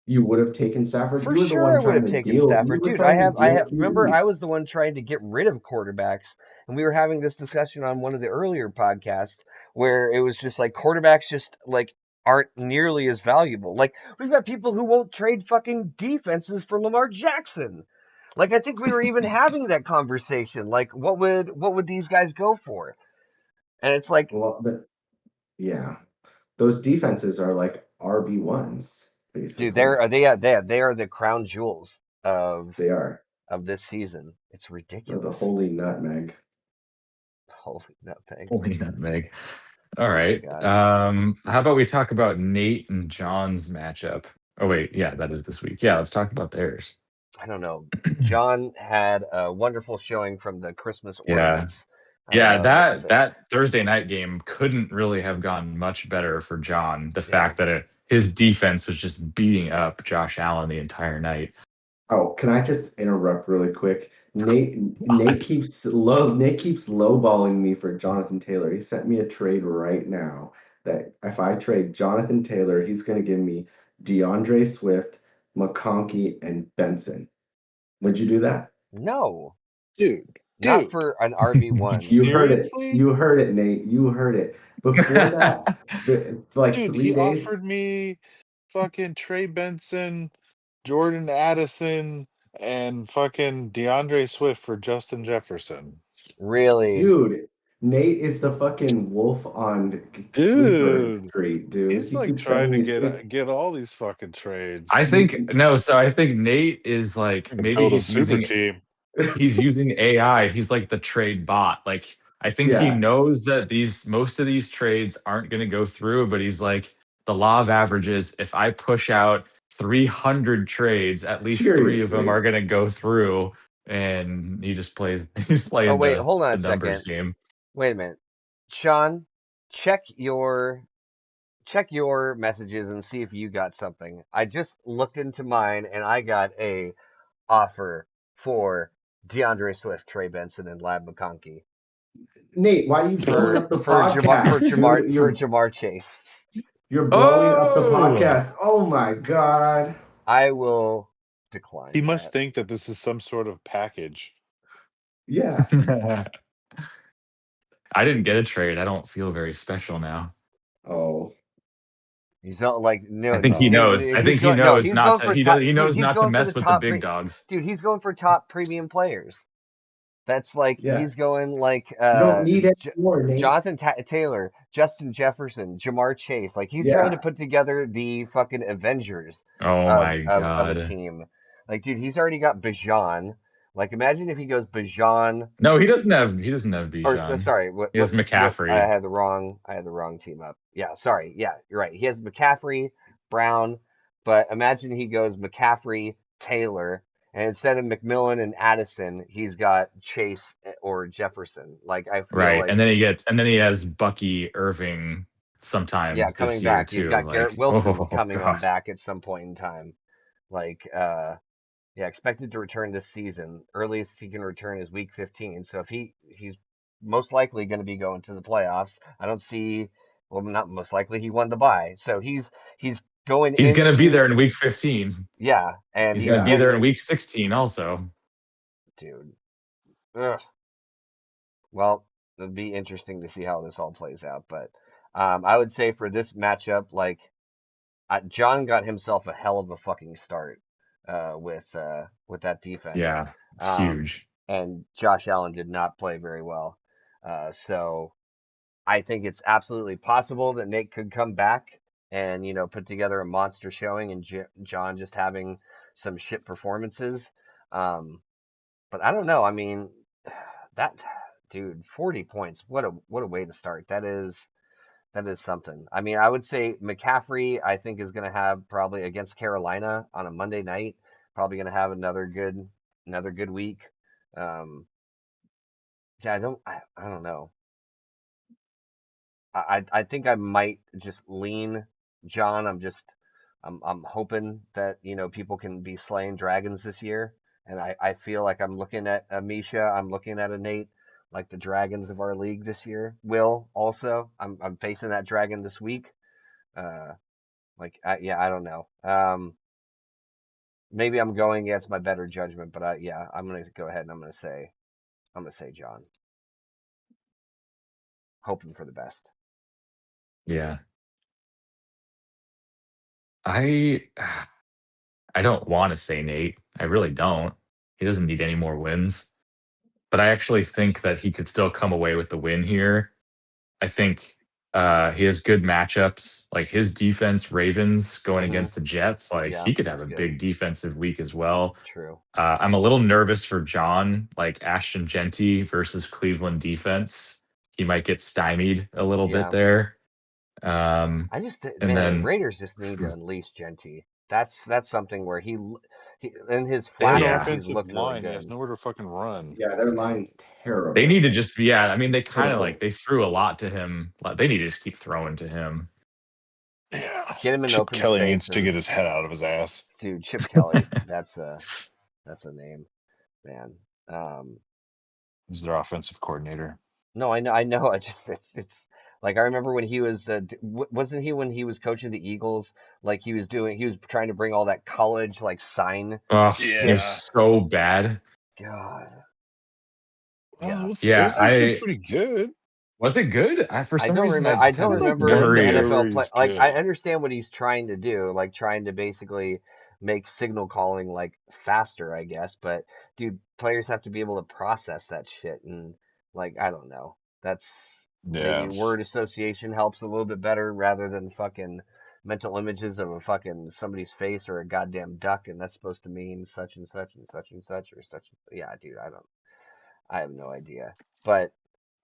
You would have taken Stafford. For You were the sure, one I would trying have to taken deal. You Stafford, were dude. trying to I deal have. Remember, QB. I was the one trying to get rid of quarterbacks, and we were having this discussion on one of the earlier podcasts where it was just like quarterbacks just like aren't nearly as valuable. Like we've got people who won't trade fucking defenses for Lamar Jackson. Like I think we were even having that conversation. Like what would these guys go for? And it's like, Well, but yeah, those defenses are like RB1s dude, basically. they are the crown jewels They are. of this season. It's They're the ridiculous. holy nutmeg. Holy nutmeg. Holy nutmeg. All Oh my right. god. How about we talk about Nate and John's matchup? Oh wait, yeah, that is this week. Yeah, let's talk about theirs. I don't know. John had a wonderful showing from the Christmas Yeah. ornaments. Yeah, With that Thursday night game couldn't really have gone much better for John. The yeah. fact that his defense was just beating up Josh Allen the entire night. Oh, can I just interrupt really quick? God. Nate keeps lowballing me for Jonathan Taylor. He sent me a trade right now that if I trade Jonathan Taylor, he's going to give me DeAndre Swift, McConkey, and Benson. Would you do that? No, not Dude, for an RB1. You heard it. seriously? You heard it, Nate. You heard it. Before that, like Dude, three he days. offered me fucking Trey Benson, Jordan Addison, and fucking DeAndre Swift for Justin Jefferson. Really? Dude, Nate is the fucking wolf on Sleeper Dude, Street, dude. he's He like keeps trying sending to me stuff. get all these fucking I trades. think no, so I think Nate is like And maybe build a super team. he's using AI. He's like the trade bot. Like I think he Yeah, knows that these most of these trades aren't going to go through, but he's like the law of averages. If I push out 300 trades, at least 3 of them seriously. are going to go through, and he just plays. He's Oh playing wait, hold on the a numbers second. game. Wait a minute. Sean, check your messages and see if you got something. I just looked into mine and I got a offer for DeAndre Swift, Trey Benson, and Lab McConkey Nate, why are you blowing up the podcast, dude? For Jamar Chase. You're blowing up the Oh, podcast. Oh my God. I will He decline must that. think that this is some sort of package. Yeah. I didn't get a trade. I don't feel very special now. Oh. He's not like I no, think he Oh. knows. dude. I He's think he going no. knows He's not going to. for top, He dude. knows He's not to going for the mess with the top, big dogs. dude. He's going for top premium players. That's like Yeah. he's going like You don't need any more, Nate. Jonathan Taylor, Justin Jefferson, Jamar Chase. Like he's trying to Yeah. put together the fucking Avengers Oh my of a god. team. Like dude, he's already got Bajan. Like imagine if he goes Bajan No, he doesn't have or Bijan. sorry, He has what McCaffrey. I had the wrong team up. Yeah, sorry. Yeah, you're right. He has McCaffrey, Brown, but imagine he goes McCaffrey, Taylor, and instead of McMillan and Addison, he's got Chase or Jefferson. Like I feel Right. like And then he has Bucky Irving yeah, sometime coming this year back. He's too. got Garrett Like, Wilson oh coming on god. back at some point in time. Like yeah, expected to return this season. Earliest he can return is week 15. So if he's most likely going to be going to the playoffs. I don't see well not most likely he won the bye. So he's going He's gonna be into there in week 15. yeah, and He's he's gonna be Yeah. there going in week 16 also. dude. Ugh. Well, it'll be interesting to see how this all plays out, but I would say for this matchup like John got himself a hell of a fucking start with that defense, Yeah, it's um, huge. and Josh Allen did not play very well. So I think it's absolutely possible that Nate could come back and put together a monster showing, and John just having some shit performances. Um, but I don't know. I mean, that dude, 40 points. What a way to start. That is something. I mean, I would say McCaffrey, I think, is going to have probably against Carolina on a Monday night, probably going to have another good week. Um, yeah, I don't know. I think I might just lean John, I'm hoping that people can be slaying dragons this year, and I feel like I'm looking at a Misha, I'm looking at a Nate, like the dragons of our league this year. Will also, I'm facing that dragon this week. Yeah, I don't know. Maybe I'm going against my better judgment, but I'm gonna go ahead and I'm gonna say John, hoping for the best. Yeah. I I don't want to say Nate. I really don't. He doesn't need any more wins. But I actually think that he could still come away with the win here. I think he has good matchups. Like his defense, Ravens going Mm-hmm. against the Jets, like Yeah, he could have that's a good. big defensive week as well. True. I'm a little nervous for John, like Ashton Genty versus Cleveland defense. He might get stymied a little bit Yeah. there. And Man, the then, Raiders just need to unleash Genty. That's something where he in his They have no flashes yeah, he's offensive looked really line. He has good. nowhere to fucking run. Yeah, their line's they terrible. need to just, yeah, I mean, they kind of like, Terrible. they threw a lot to him. They need to just keep throwing to him. Yeah. Get him in Chip open Kelly space needs to and get his head out of his ass. dude, Chip Kelly. That's a name, man. He's their offensive coordinator. No, I know. It's like I remember when he was wasn't he when he was coaching the Eagles? Like he was trying to bring all that college like sign Oh, they're shit. so bad. God, Well, yeah. it Yeah, was actually I pretty good. was it good? For I some don't reason, I remember. I just have don't There's this like remember one the memory year of where NFL play. he's Like I good. understand what he's trying to do, like trying to basically make signal calling like faster, I guess. But dude, players have to be able to process that shit, and like I don't know. That's maybe Yeah. word association helps a little bit better rather than fucking mental images of a fucking somebody's face or a goddamn duck, and that's supposed to mean such and such and such and such or such. Yeah, dude, I have no idea, but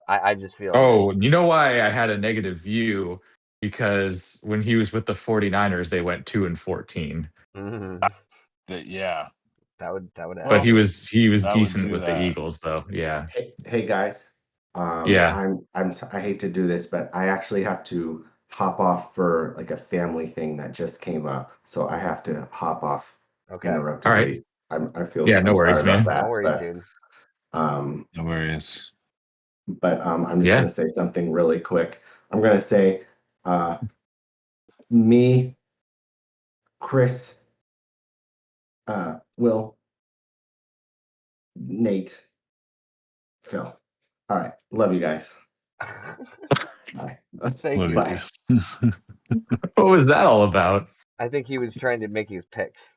I just feel like. oh, you know why I had a negative view? Because when he was with the 49ers, they went 2-14. Mhm. Yeah. That would But Well, happen. he was I would decent do with the that. Eagles though. Yeah. Hey guys, Yeah. I hate to do this, but I actually have to hop off for like a family thing that just came up, so I have to hop off Okay. All right. interruptedly. Yeah, no I'm sorry worries, about man. No that, worries, dude. um, No worries. I'm just Yeah. gonna say something really quick. I'm gonna say, uh, me, Chris, Will, Nate, Phil. All right, love you guys. Bye. Thank Look you. Bye. at you. What was that all about? I think he was trying to make his picks.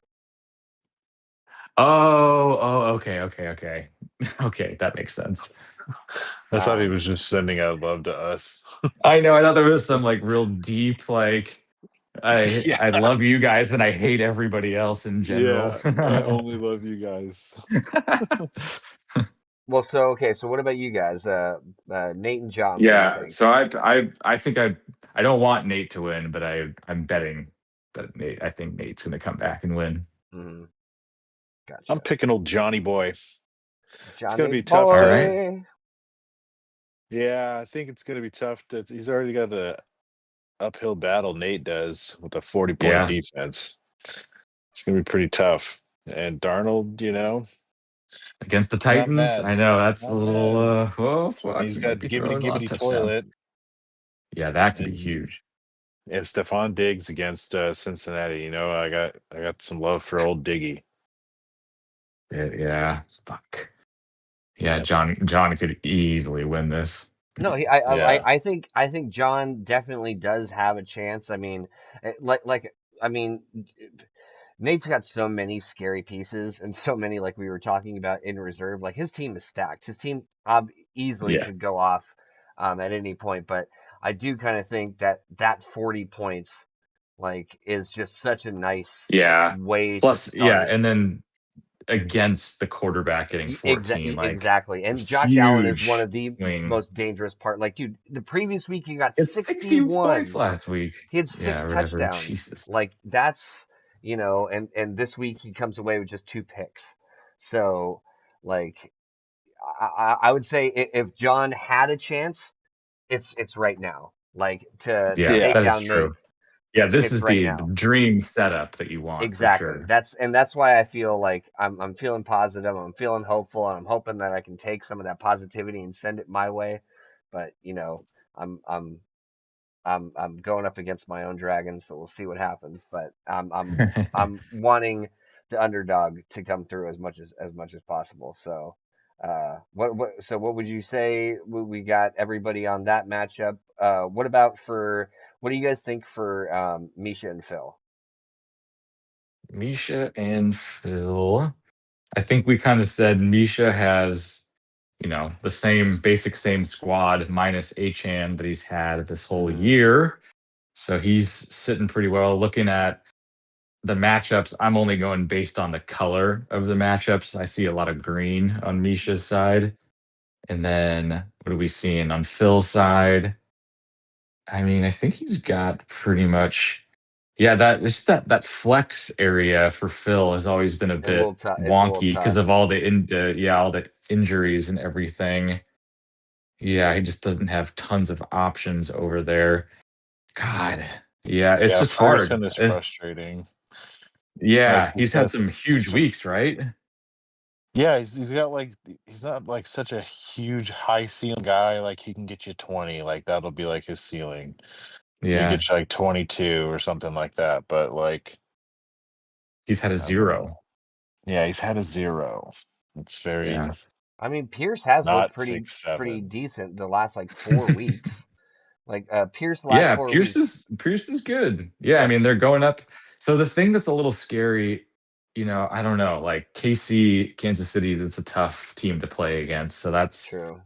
Okay. Okay, that makes sense. I thought he Um, was just sending out love to us. I know. I thought there was some like real deep, like Yeah. I love you guys and I hate everybody else in general. Yeah. I only love you guys. well, so okay, so what about you guys? Nate and John, what do you Yeah. think? So I think I don't want Nate to win, but I'm betting that Nate. I think Nate's going to come back and win. Mm, I'm gotcha. picking old Johnny Boy. It's gonna Johnny be tough All to. right. boy. Yeah, I think it's gonna be tough to. He's already got the uphill battle. Nate does with a 40-point Yeah. defense. It's gonna be pretty tough. And Darnold, Against the not Titans, mad, I know that's a not little. mad. Oh And fuck, he's he got might be gibbity throwing a lot of gibbity touchdowns. toilet Yeah, that could be and huge. Stephon Diggs against Cincinnati. I got some love for old Diggy. Yeah. Fuck. Yeah, Yep. John could easily win this. No, he, I, I, Yeah. I think John definitely does have a chance. I mean, I mean, Nate's got so many scary pieces and so many, like we were talking about in reserve. Like his team is stacked. His team easily Yeah. could go off at any point. But I do kind of think that 40 points like is just such a nice Yeah. way to Plus, yeah, start. and then against the quarterback getting 14, like Exactly. a And Josh Allen is one huge of the swing. most dangerous part. Like, dude, the previous week he got It's 60 points 61. last week. He had Yeah, six or whatever. touchdowns. Jesus. Like that's and this week he comes away with just two picks. So like I would say if John had a chance, it's right now. Like to Yeah, Yeah. take that is down Nate. true. Yeah, this hits is right the now. dream setup that you want for Exactly. sure. That's why I feel like I'm feeling positive. I'm feeling hopeful, and I'm hoping that I can take some of that positivity and send it my way. But I'm I'm I'm going up against my own dragon, so we'll see what happens. But I'm wanting the underdog to come through as much as possible. So what would you say we got everybody on that matchup? What do you guys think for Misha and Phil? Misha and Phil. I think we kind of said Misha has, the same squad minus Achan that he's had this whole Hmm. year. So he's sitting pretty well. Looking at the matchups, I'm only going based on the color of the matchups. I see a lot of green on Misha's side. And then what are we seeing on Phil's side? I mean, I think he's got pretty much, yeah, that flex area for Phil has always been a A little bit tough. It's a little wonky because tough. of all the injuries and everything. Yeah, he just doesn't have tons of options over there. God, yeah, it's Yeah, just hard. Ferguson is frustrating. Like Yeah, he's he's had got some huge such a weeks, right? yeah, he's got like he's not like such a huge high ceiling guy. Like he can get you 20, like that'll be like his ceiling. He Yeah, gets you like 22 or something like that. But like he's had a I don't know. 0. Yeah, he's had a 0. It's very Yeah. I mean, Pierce has looked not pretty 6-7. decent the last like 4 weeks. Like Pierce the last Yeah, 4 weeks. Pierce is good. Yeah, I mean Yes, they're going up. So the thing that's a little scary, I don't know, like KC, Kansas City, that's a tough team to play against. So that's true.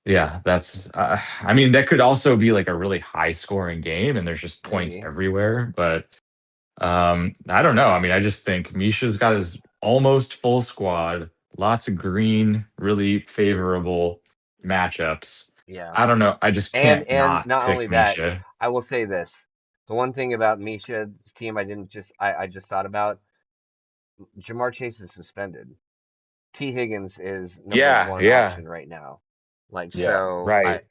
yeah, that's I mean that could also be like a really high scoring game and there's just points Maybe. everywhere, but I don't know. I mean, I just think Misha's got his almost full squad, lots of green, really favorable matchups. Yeah. I don't know. I just can't And not not only pick that, Misha. I will say this. The one thing about Misha's team I just thought about, Jamar Chase is suspended. T. Higgins is number Yeah, one yeah, option right now. Like Yeah. so right.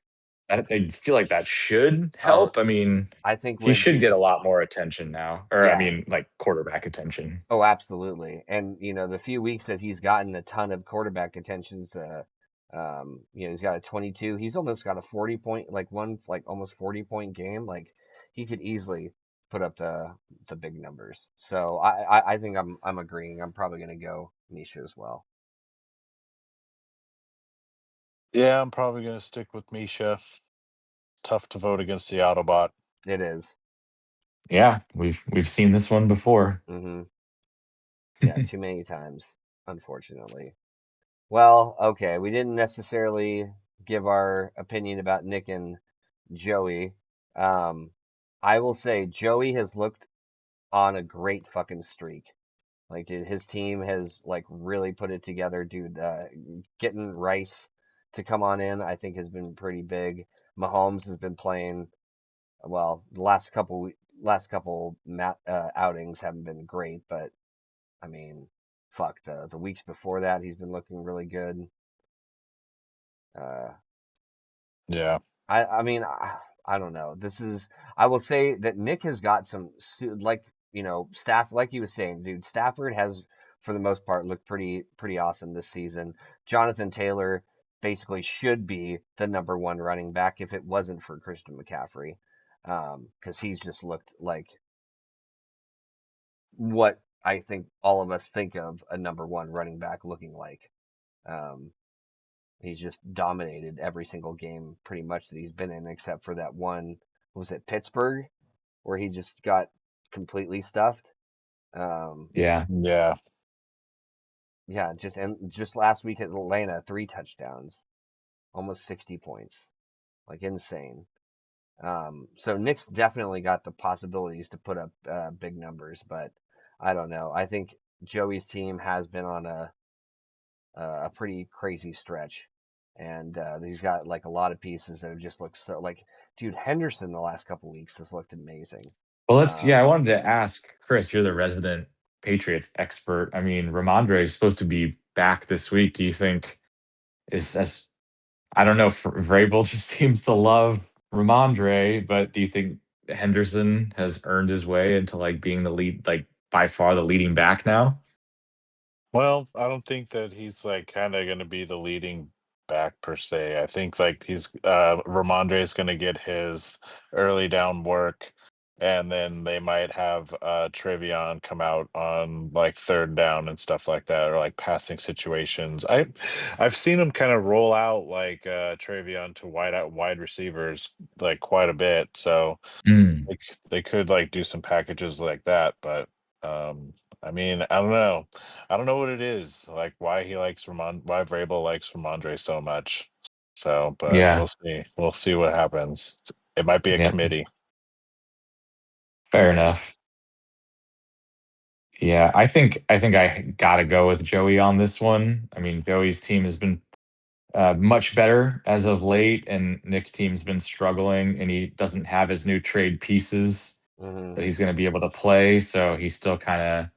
I feel like that should oh help. I mean, I think he when should people get a lot more attention now, or I yeah. mean, like quarterback attention. Oh, absolutely. And the few weeks that he's gotten a ton of quarterback attentions, he's got a 22. He's almost got a 40 point, like almost 40-point game. Like he could easily put up the big numbers. So I think I'm agreeing. I'm probably gonna go Misha as well. Yeah, I'm probably gonna stick with Misha. Tough to vote against the Autobot. It is. Yeah, we've seen this one before. Mm-hmm. Yeah, too many times, unfortunately. Well, okay, we didn't necessarily give our opinion about Nick and Joey. Um, I will say Joey has looked on a great fucking streak. Like, dude, his team has like really put it together, dude. Getting Rice to come on in, I think, has been pretty big. Mahomes has been playing well. The last couple outings haven't been great, but I mean, fuck the weeks before that, he's been looking really good. Uh, Yeah. I mean, I don't know. I will say that Nick has got like, staff, like he was saying, dude, Stafford has, for the most part, looked pretty awesome this season. Jonathan Taylor basically should be the number one running back if it wasn't for Christian McCaffrey. Because he's just looked like what I think all of us think of a number one running back looking like. Um, He's just dominated every single game pretty much that he's been in, except for that one, was it Pittsburgh, where he just got completely stuffed. Um, Yeah. Yeah. yeah, just last week at Atlanta, 3 touchdowns, almost 60 points, like insane. So Nick's definitely got the possibilities to put up big numbers, but I don't know. I think Joey's team has been on a pretty crazy stretch. And he's got like a lot of pieces that have just looked so like, dude, Henderson the last couple weeks has looked amazing. Well, I Um, wanted to ask Chris, you're the resident Patriots expert. I mean, Ramondre is supposed to be back this week. Do you think is as I don't know, Vrabel just seems to love Ramondre, but do you think Henderson has earned his way into like being the lead, like by far the leading back now? Well, I don't think that he's like kind of going to be the leading back per se. I think like he's Ramondre is going to get his early down work, and then they might have Trevion come out on like third down and stuff like that, or like passing situations. I've seen him kind of roll out like Trevion to wide receivers like quite a bit. So Mm, they could like do some packages like that, but I mean, I don't know. I don't know what it is, like why he likes why Vrabel likes Ramondre so much. So, but yeah. we'll see. We'll see what happens. It might be a Yep. committee. Fair enough. Yeah, I think I gotta go with Joey on this one. I mean, Joey's team has been much better as of late, and Nick's team's been struggling, and he doesn't have his new trade pieces Hmm. that he's going to be able to play. So he's still kind of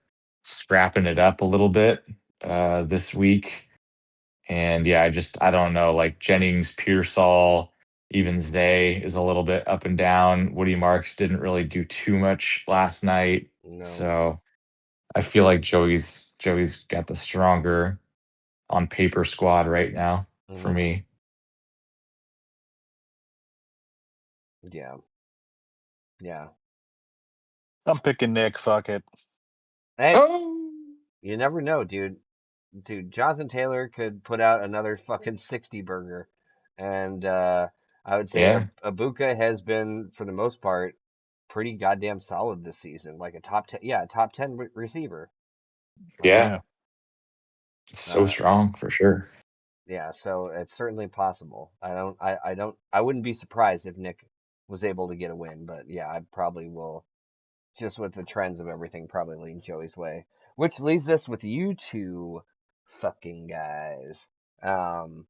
scrapping it up a little bit this week. And yeah, I don't know. Like Jennings, Pearsall, even Zay is a little bit up and down. Woody Marks didn't really do too much last night. No. So I feel like Joey's got the stronger on paper squad right now for Hmm. me. Yeah. Yeah. I'm picking Nick. Fuck it. Hey, Oh, you never know, dude. Dude, Jonathan Taylor could put out another fucking 60 burger. And I would say yeah, Abuka has been, for the most part, pretty goddamn solid this season. Like a top 10, yeah, a top 10 receiver. yeah, Yeah. so Uh, strong for sure. yeah, so it's certainly possible. I wouldn't be surprised if Nick was able to get a win, but yeah, I probably will, just with the trends of everything, probably lean Joey's way. Which leaves us with you two fucking guys. Um,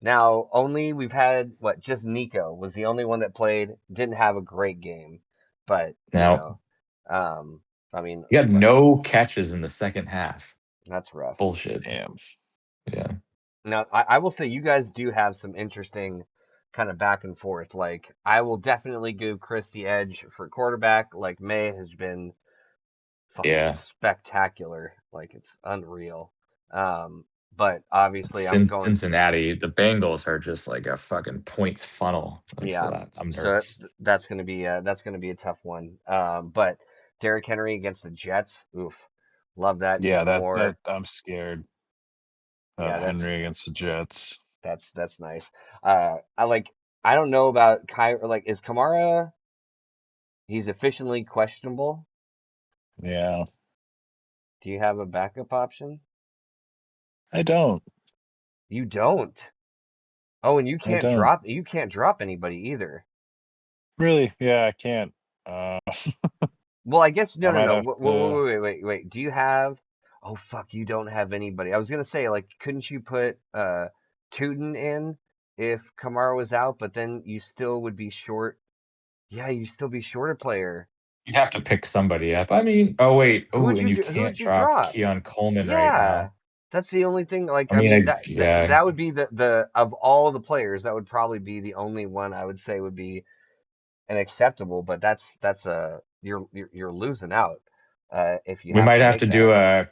Now, only we've had what? Just Nico was the only one that played. Didn't have a great game, but Now um, I mean, he had no catches in the second half. that's rough. Bullshit. Damn. Yeah. Now, I will say you guys do have some interesting kind of back and forth. Like, I will definitely give Chris the edge for quarterback. Like, May has been fucking Yeah. spectacular. Like, it's unreal. But obviously, I'm Since going. Cincinnati, the Bengals are just like a fucking points funnel. Like, so Yeah, that I'm so nervous. that's gonna be a tough one. But Derrick Henry against the Jets, oof, love that Yeah, even that more. I'm scared Yeah, about Henry against the Jets. that's nice. I like. I don't know about Like, is Kamara? He's officially questionable. Yeah, Do you have a backup option? I don't. You don't. Oh, and I don't. you can't drop anybody either. Really? Yeah, I can't. Uh, Well, I guess no, I no, might no. have to. Wait. Do you have? Oh fuck, you don't have anybody. I was gonna say like, couldn't you put Tootin in if Kamara was out, but then you still would be short. Yeah, you still be short a player. You'd have to pick somebody up. I mean, oh wait, oh, and you Who can't would you drop drop? Keon Coleman right Yeah, now. that's the only thing. Like, I I mean, mean yeah, that would be the of all the players, that would probably be the only one I would say would be an acceptable. But that's a you're losing out if you we have might to have make to do that.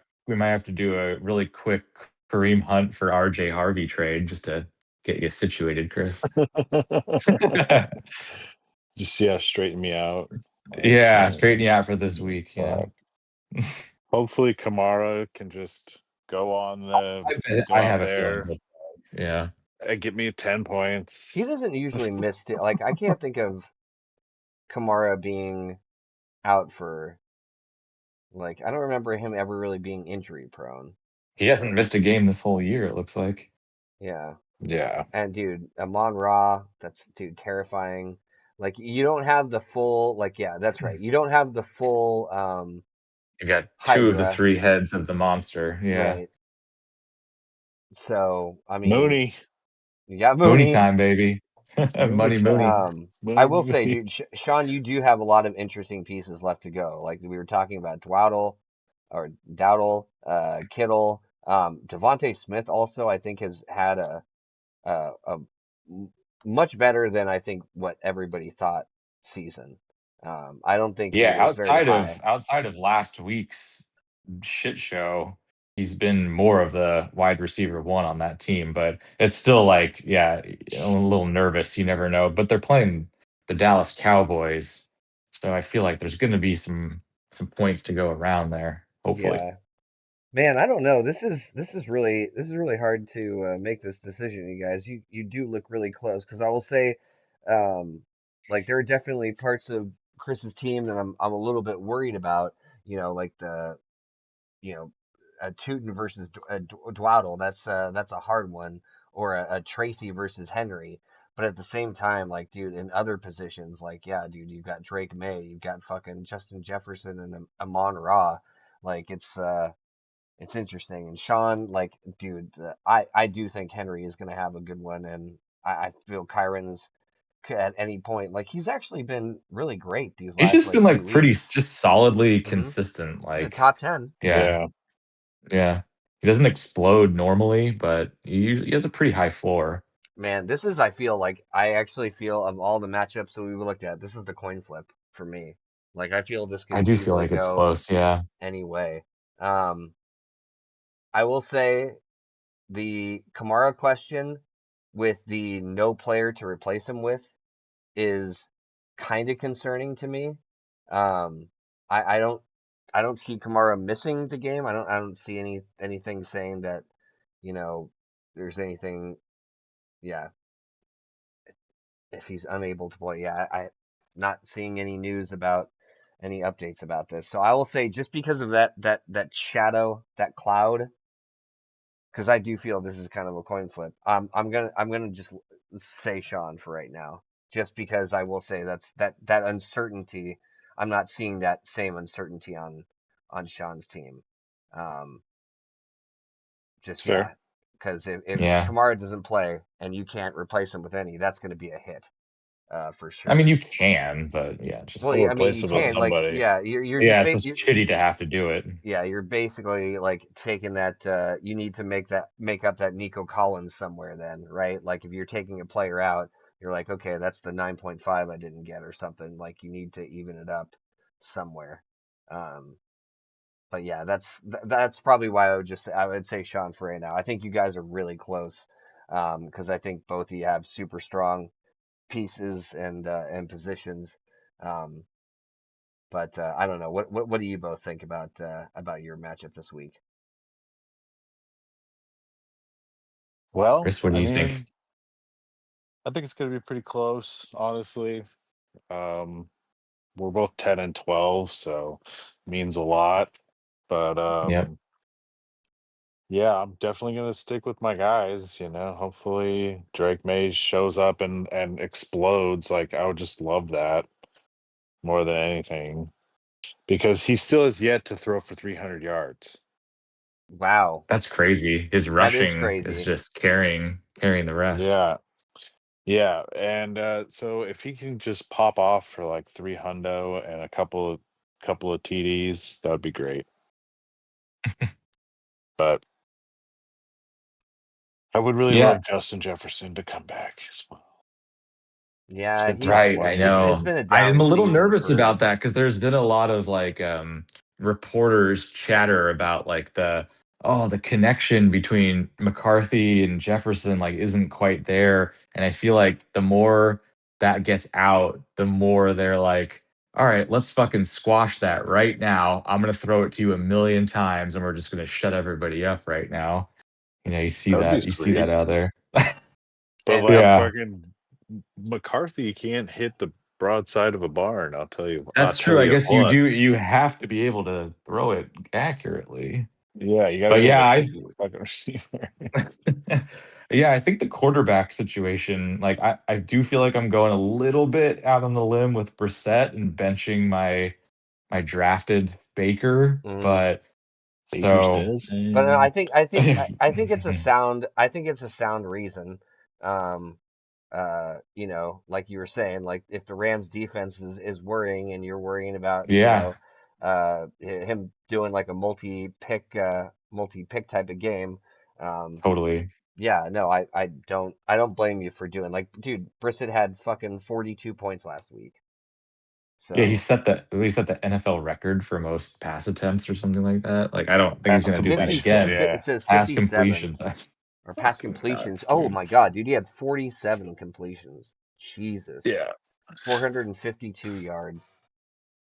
a really quick Kareem Hunt for RJ Harvey trade just to get you situated, Chris. Just yeah, straighten me out. Like, Yeah, straighten you out for this yeah, week. Yeah. fuck. Hopefully, Kamara can just go I out have a feeling. there Yeah. and get me 10 He points. doesn't usually miss it. Like, I can't think of Kamara being out for, like, I don't remember him ever really being injury prone. He hasn't missed a game this whole year, it looks like. Yeah. Yeah. And dude, Amon Ra, that's dude terrifying. Like, you don't have the full, like, yeah, that's right. You don't have the full You got two of the Hydra, three heads of the monster. Yeah. right? So, I mean, Mooney. you got Mooney Mooney. time, baby. Mooney Money Mooney. time. I Money will say, Mooney. dude, Sean, you do have a lot of interesting pieces left to go. Like we were talking about Dowdle, Kittle, Devontae Smith also, I think has had a much better than I think what everybody thought season. I don't think he Yeah, was very high. outside of last week's shit show, he's been more of the wide receiver one on that team, but it's still like, yeah, a little nervous. You never know. But they're playing the Dallas Cowboys, so I feel like there's going to be some points to go around there. Hopefully, Yeah, man, I don't know. This is really hard to make this decision, you guys. You do look really close because I will say, um, like there are definitely parts of Chris's team that I'm a little bit worried about. Like you know, Tootin versus Dwaddle. That's a hard one, or a Tracy versus Henry. But at the same time, like, dude, in other positions, like, yeah, dude, you've got Drake May, you've got fucking Justin Jefferson and Amon Ra. Like, it's interesting. And Sean, like, dude, I do think Henry is gonna have a good one, and I feel Kyron's at any point, like, he's actually been really great these he's last just been like few like pretty weeks. just solidly Mm-hmm. consistent. Yeah, Like, top 10. yeah, Yeah. yeah, he doesn't explode normally, but he has a pretty high floor. Man, this is, I feel like, I actually feel of all the matchups that we looked at, this is the coin flip for me. Like, I feel this could I do feel easily like it's go close. Yeah, any way. Um, I will say the Kamara question with the no player to replace him with is kind of concerning to me. Um, I don't see Kamara missing the game. I don't see anything saying that, you know, there's anything, yeah, if he's unable to play. Yeah, I not seeing any news about any updates about this. So I will say just because of that shadow, that cloud, because I do feel this is kind of a coin flip. I'm gonna just say Sean for right now, just because I will say that uncertainty. I'm not seeing that same uncertainty on Sean's team. Um, It's just fair. yeah, because if yeah. Kamara doesn't play and you can't replace him with any, that's going to be a hit, for I mean, sure. you can, but yeah, Well, We'll just I mean, replace you him with can, don't. like, somebody. yeah, you're just Yeah, it's just shitty to have to do it. yeah, you're basically like taking that. You need to make up that Nico Collins somewhere, then, right? Like if you're taking a player out, you're like, okay, that's the 9.5 I didn't get or something. Like you need to even it up somewhere. Um, but yeah, that's probably why I would say Sean for right now. I think you guys are really close, because I think both of you have super strong pieces and positions. Um, but I don't know. What do you both think about your matchup this week? Well, Chris, what do I you think? mean, I think it's going to be pretty close, honestly. Um, we're both 10 and 12, so means a lot. But Yep. yeah, I'm definitely going to stick with my guys. Hopefully Drake May shows up and explodes. Like, I would just love that more than anything because he still has yet to throw for 300 yards. Wow, That's crazy. His that is rushing is crazy. just carrying the rest. Yeah. Yeah, and so if he can just pop off for like 3 hundo and a couple of TDs, that would be great. But I would really Yeah, love Justin Jefferson to come back as well. It's Yeah, been tough he's right. I watching it's know. him. been a I down am a little season nervous for about that because there's been a lot of like reporters chatter about like the connection between McCarthy and Jefferson like isn't quite there. And I feel like the more that gets out, the more they're like, all right, let's fucking squash that right now. I'm gonna throw it to you a million times and we're just gonna shut everybody up right now. That would be You see that sweet. out there. But and like Yeah. fucking McCarthy can't hit the broadside of a barn, I'll tell you. I'll That's tell true. I you guess what. you have to be able to throw it accurately. Yeah, you gotta But be able yeah, to I hit the fucking receiver. yeah, I think the quarterback situation, like I do feel like I'm going a little bit out on the limb with Brissett and benching my drafted Baker, mhm. but Baker's so But no, dozen. I think it's a sound reason. Um, like you were saying, like if the Rams defense is worrying and you're worrying about, yeah, him doing like a multi-pick type of game. Um, totally. yeah, no, I don't blame you for doing, like, dude, Brissett had fucking 42 points last week. So Yeah, he set the NFL record for most pass attempts or something like that. Like I don't think he's Pass gonna do that 50, completions. again. Yeah. it says Pass 57 completions. That's or pass fucking completions. nuts, Oh dude. my God, dude, he had 47 completions. Jesus. Yeah. 452 yards.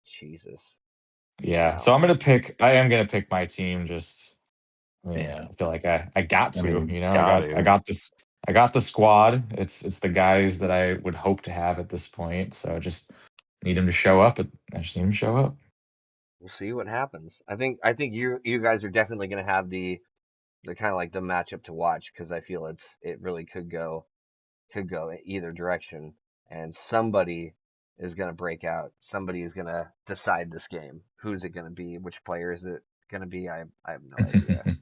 Jesus. Yeah. Wow. So I am gonna pick my team. Just Yeah. I feel like I got I to. mean, I got to. got this. I got the squad. It's the guys that I would hope to have at this point. So I just need them to show up. I just need them to show up. We'll see what happens. I think you guys are definitely gonna have the kind of like the matchup to watch because I feel it really could go either direction, and somebody is going to break out. Somebody is going to decide this game. Who's it going to be? Which player is it going to be? I have no idea,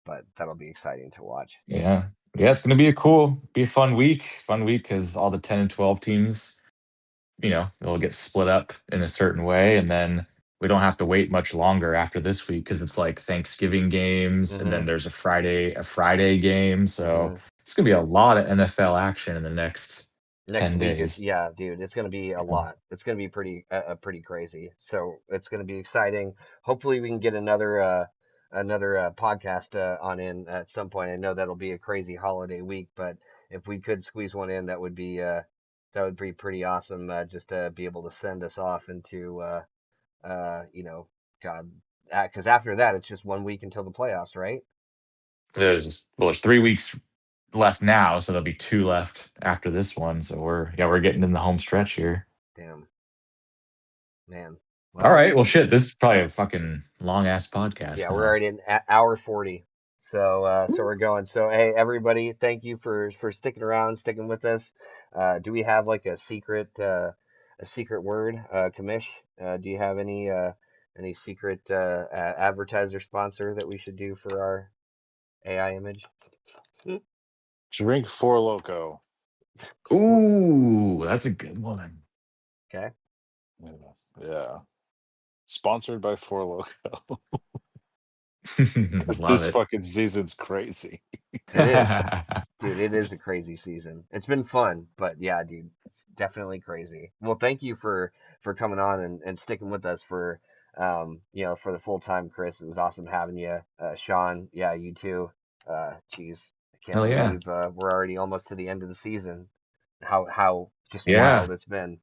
but that'll be exciting to watch. Yeah. Yeah, it's gonna be a fun week. Fun week because all the 10 and 12 teams, they'll get split up in a certain way, and then we don't have to wait much longer after this week because it's like Thanksgiving games, and Hmm. then there's a Friday game. So Hmm. it's gonna be a lot of NFL action in the next Next 10 week is days. yeah, dude. It's going to be a Yeah. lot. It's going to be pretty crazy. So it's going to be exciting. Hopefully, we can get another podcast on in at some point. I know that'll be a crazy holiday week, but if we could squeeze one in, that would be pretty awesome. Just to be able to send us off into you know, God, because after that, it's just 1 week until the playoffs, right? There's 3 weeks left now, so there'll be two left after this one. So we're getting in the home stretch here. Damn, man. All Well. right. Well, shit. This is probably a fucking long ass Yeah, podcast we're now. already in hour 40. So we're going. So hey, everybody, thank you for sticking around, sticking with us. Do we have like a secret word, Kamish? Do you have any secret advertiser sponsor that we should do for our AI image? Drink Four Loco. Ooh, that's a good one. Okay, Yeah. Sponsored by Four Loco. Love This it. fucking season's crazy. it is. Dude, it is a crazy season. It's been fun, but yeah, dude, it's definitely crazy. Well, thank you for coming on and sticking with us for the full time, Chris. It was awesome having you. Sean, yeah, you too. Geez, I can't Hell yeah. believe we're already almost to the end of the season. How just Yeah. wild it's been.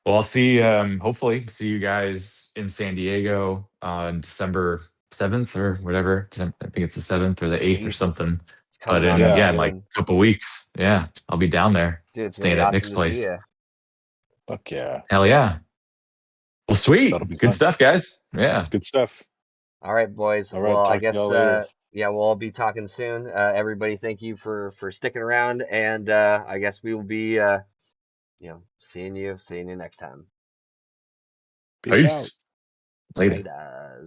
Well, hopefully see you guys in San Diego on December 7th or whatever. I think it's the 7th or the 8th or Jesus, something. it's But coming on up Yeah. in like soon. a couple weeks. Yeah, I'll be down there Dude, it's gonna be staying at Nick's awesome to see place. you. Fuck yeah. Hell yeah. Well, That'll sweet. be Good fun. stuff, guys. Yeah. Good stuff. All right, boys. All right. Well, I Talk to guess y'all later. yeah, we'll all be talking soon. Everybody, thank you for sticking around, and I guess we will be seeing you next time. Peace out. Peace. Later. Later.